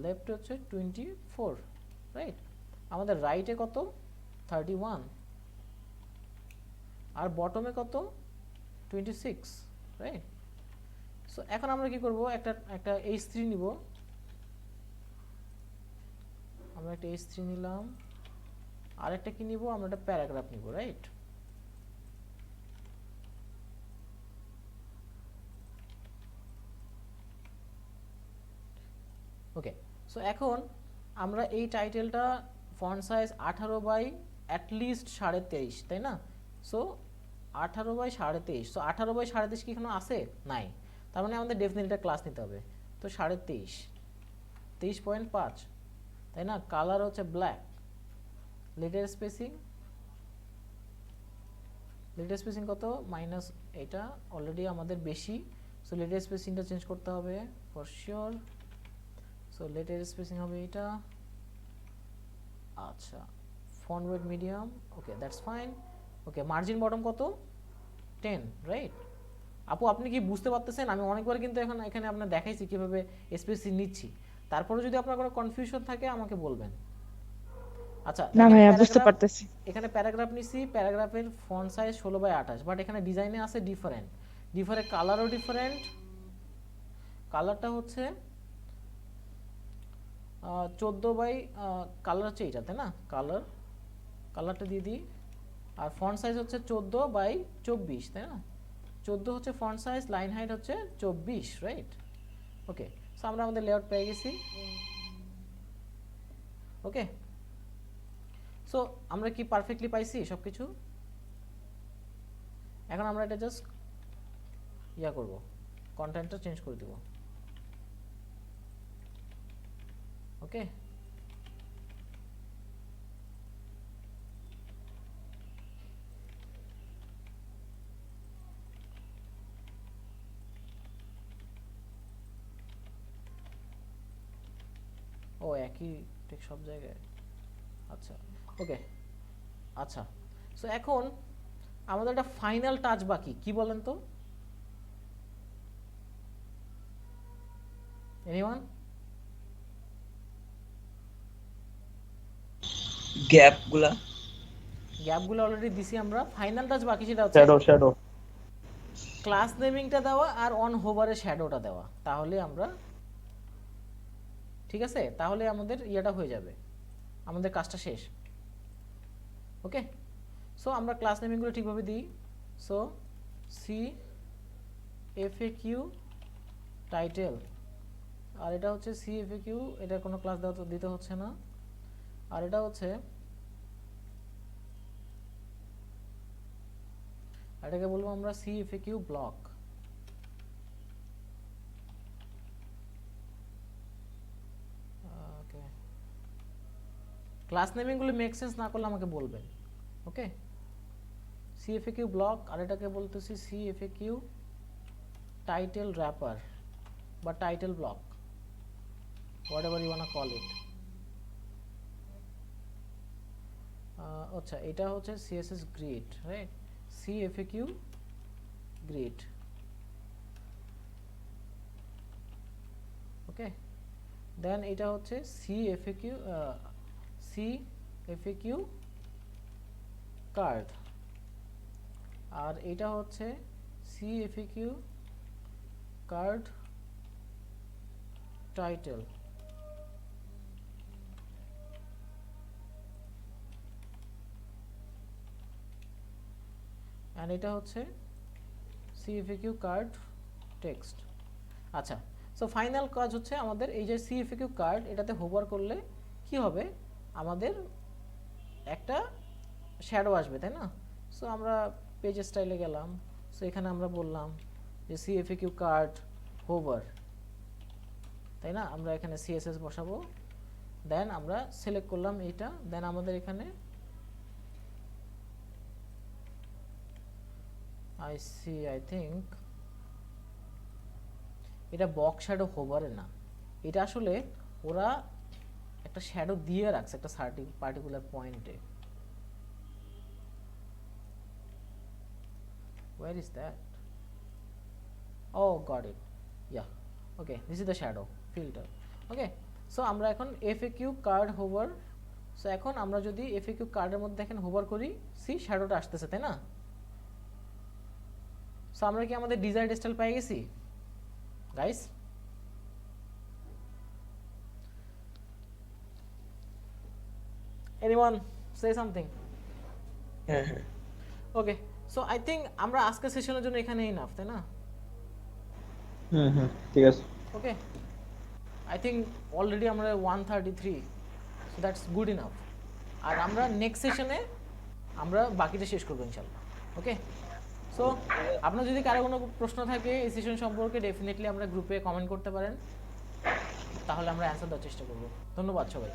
লেফট হচ্ছে 24, রাইট? আমাদের রাইটে কত, 31, আর বটমে কত, 26, রাইট? সো এখন আমরা কি করব, একটা H3 নিব, আমরা একটা H3 নিলাম, আর একটা কি নিব, আমরা একটা প্যারাগ্রাফ নিব, রাইট? ওকে, সো এখন আমরা এই টাইটেলটা ফন্ট সাইজ 18 অ্যাটলিস্ট 23.5, তাই না? সো 18/23, সো 18/23 কি এখানে আছে, নাই, তার মানে আমাদের ডেফিনেটলি একটা ক্লাস নিতে হবে। তো 23.5, 23.5, তাই না? কালার হচ্ছে ব্ল্যাক, লেটার স্পেসিং কত, মাইনাস, এটা অলরেডি আমাদের বেশি, সো লেটার স্পেসিংটা চেঞ্জ করতে হবে for sure. So letter spacing হবে এটা, আচ্ছা font wait medium, okay that's fine. Okay, margin bottom কত, 10, রাইট? আপু আপনি কি বুঝতে পারতেছেন? আমি অনেকবার কিন্তু এখানে আপনার দেখাইছি কিভাবে স্পেসিং নিচ্ছি, তারপরে যদি আপনার কোনো কনফিউশন থাকে আমাকে বলবেন। আচ্ছা না এখানে ভাইয়া, বুঝতে প্যারাগ্রাফ, পারতেছি। এখানে প্যারাগ্রাফ নিছি, প্যারাগ্রাফের ফন্ট সাইজ 16/28, বাট এখানে ডিজাইনে আছে ডিফারেন্ট, কালারও ডিফারেন্ট। কালারটা হচ্ছে 14 কালার হচ্ছে এইটা, তাই না? কালারটা দিয়ে দিই, আর ফন্ট সাইজ হচ্ছে 14/24, তাই না? 14 হচ্ছে ফন্ট সাইজ, লাইন হাইট হচ্ছে 24, রাইট? ওকে, সো আমরা আমাদের লেআউট পেয়ে গেছি। ওকে, সো আমরা কি পারফেক্টলি পাইছি সব কিছু? এখন আমরা এটা জাস্ট ইয়া করব, কন্টেন্টটা চেঞ্জ করে দেব। ওকে, ও একই ঠিক সব জায়গায়, আচ্ছা ওকে। আচ্ছা, সো এখন আমাদের একটা ফাইনাল টাচ বাকি, কি বলেন তো? এনিওয়ান? গ্যাপগুলা গ্যাপগুলো অলরেডি দিছি আমরা। ফাইনাল টাচ বাকি, সেটা হচ্ছে শ্যাডো ক্লাস নেমিংটা দেওয়া আর অন হোভারের শ্যাডোটা দেওয়া। তাহলে আমরা, ঠিক আছে, তাহলে আমাদের ইয়েটা হয়ে যাবে, আমাদের কাজটা শেষ। ওকে, সো আমরা ক্লাস নেমিংগুলো ঠিকভাবে দিই। সো সি FAQ টাইটেল, আর এটা হচ্ছে সি FAQ, এটা কোনো ক্লাস দিতে হচ্ছে না। আর এটা হচ্ছে, এটাকে বলবো আমরা সি FAQ ব্লক। ওকে, ক্লাস নেমিংগুলো মেক সেন্স না করলে আমাকে বলবেন। ওকে, সি FAQ ব্লক, আর এটাকে বলতেছি সি FAQ টাইটেল র্যাপার বা title block, whatever you wanna call it. আচ্ছা, এটা হচ্ছে CSS grid, right? C FAQ grid. ওকে, দেন এটা হচ্ছে C FAQ কার্ড, আর এটা হচ্ছে C FAQ কার্ড টাইটেল। আর এটা হচ্ছে C FAQ কার্ড টেক্সট। আচ্ছা, সো ফাইনাল কাজ হচ্ছে আমাদের এই যে C FAQ কার্ড, এটাতে হোভার করলে কি হবে, আমাদের একটা শ্যাডো আসবে, তাই না? সো আমরা পেজ স্টাইলে গেলাম, সো এখানে আমরা বললাম যে C FAQ কার্ড হোভার, তাই না? আমরা এখানে CSS বসাবো, দেন আমরা সিলেক্ট করলাম এইটা, দেন আমাদের এখানে I think এটা বক্স শ্যাডো হোভারে না, এটা আসলে ওরা একটা শ্যাডো দিয়ে রাখছে একটা পার্টিকুলার পয়েন্টে। Where is that? Oh, got it. Yeah. Okay, this is the shadow filter. Okay, so আমরা এখন FAQ কার্ড হোভার, সো এখন আমরা যদি FAQ কার্ডের মধ্যে দেখেন হোভার করি, সি শ্যাডোটা আসতেছে, তাই না? সো আমরা কি আমাদের ডিজায়ার্ড স্টাইল পেয়ে গেছি গাইস? Anyone say something? হ্যাঁ হ্যাঁ ওকে, সো আই থিঙ্ক আমরা আজকের সেশনের জন্য এখানে ইনাফ, তাই না? ঠিক আছে। ওকে, আই থিঙ্ক অলরেডি আমরা 133, সো দ্যাটস গুড ইনাফ। আর আমরা নেক্সট সেশনে আমরা বাকিটা শেষ করবো ইনশাল্লাহ। ওকে, সো আপনার যদি কারো কোনো প্রশ্ন থাকে এই সেশন সম্পর্কে, ডেফিনেটলি আমরা গ্রুপে কমেন্ট করতে পারেন, তাহলে আমরা অ্যান্সার দেওয়ার চেষ্টা করব। ধন্যবাদ সবাই।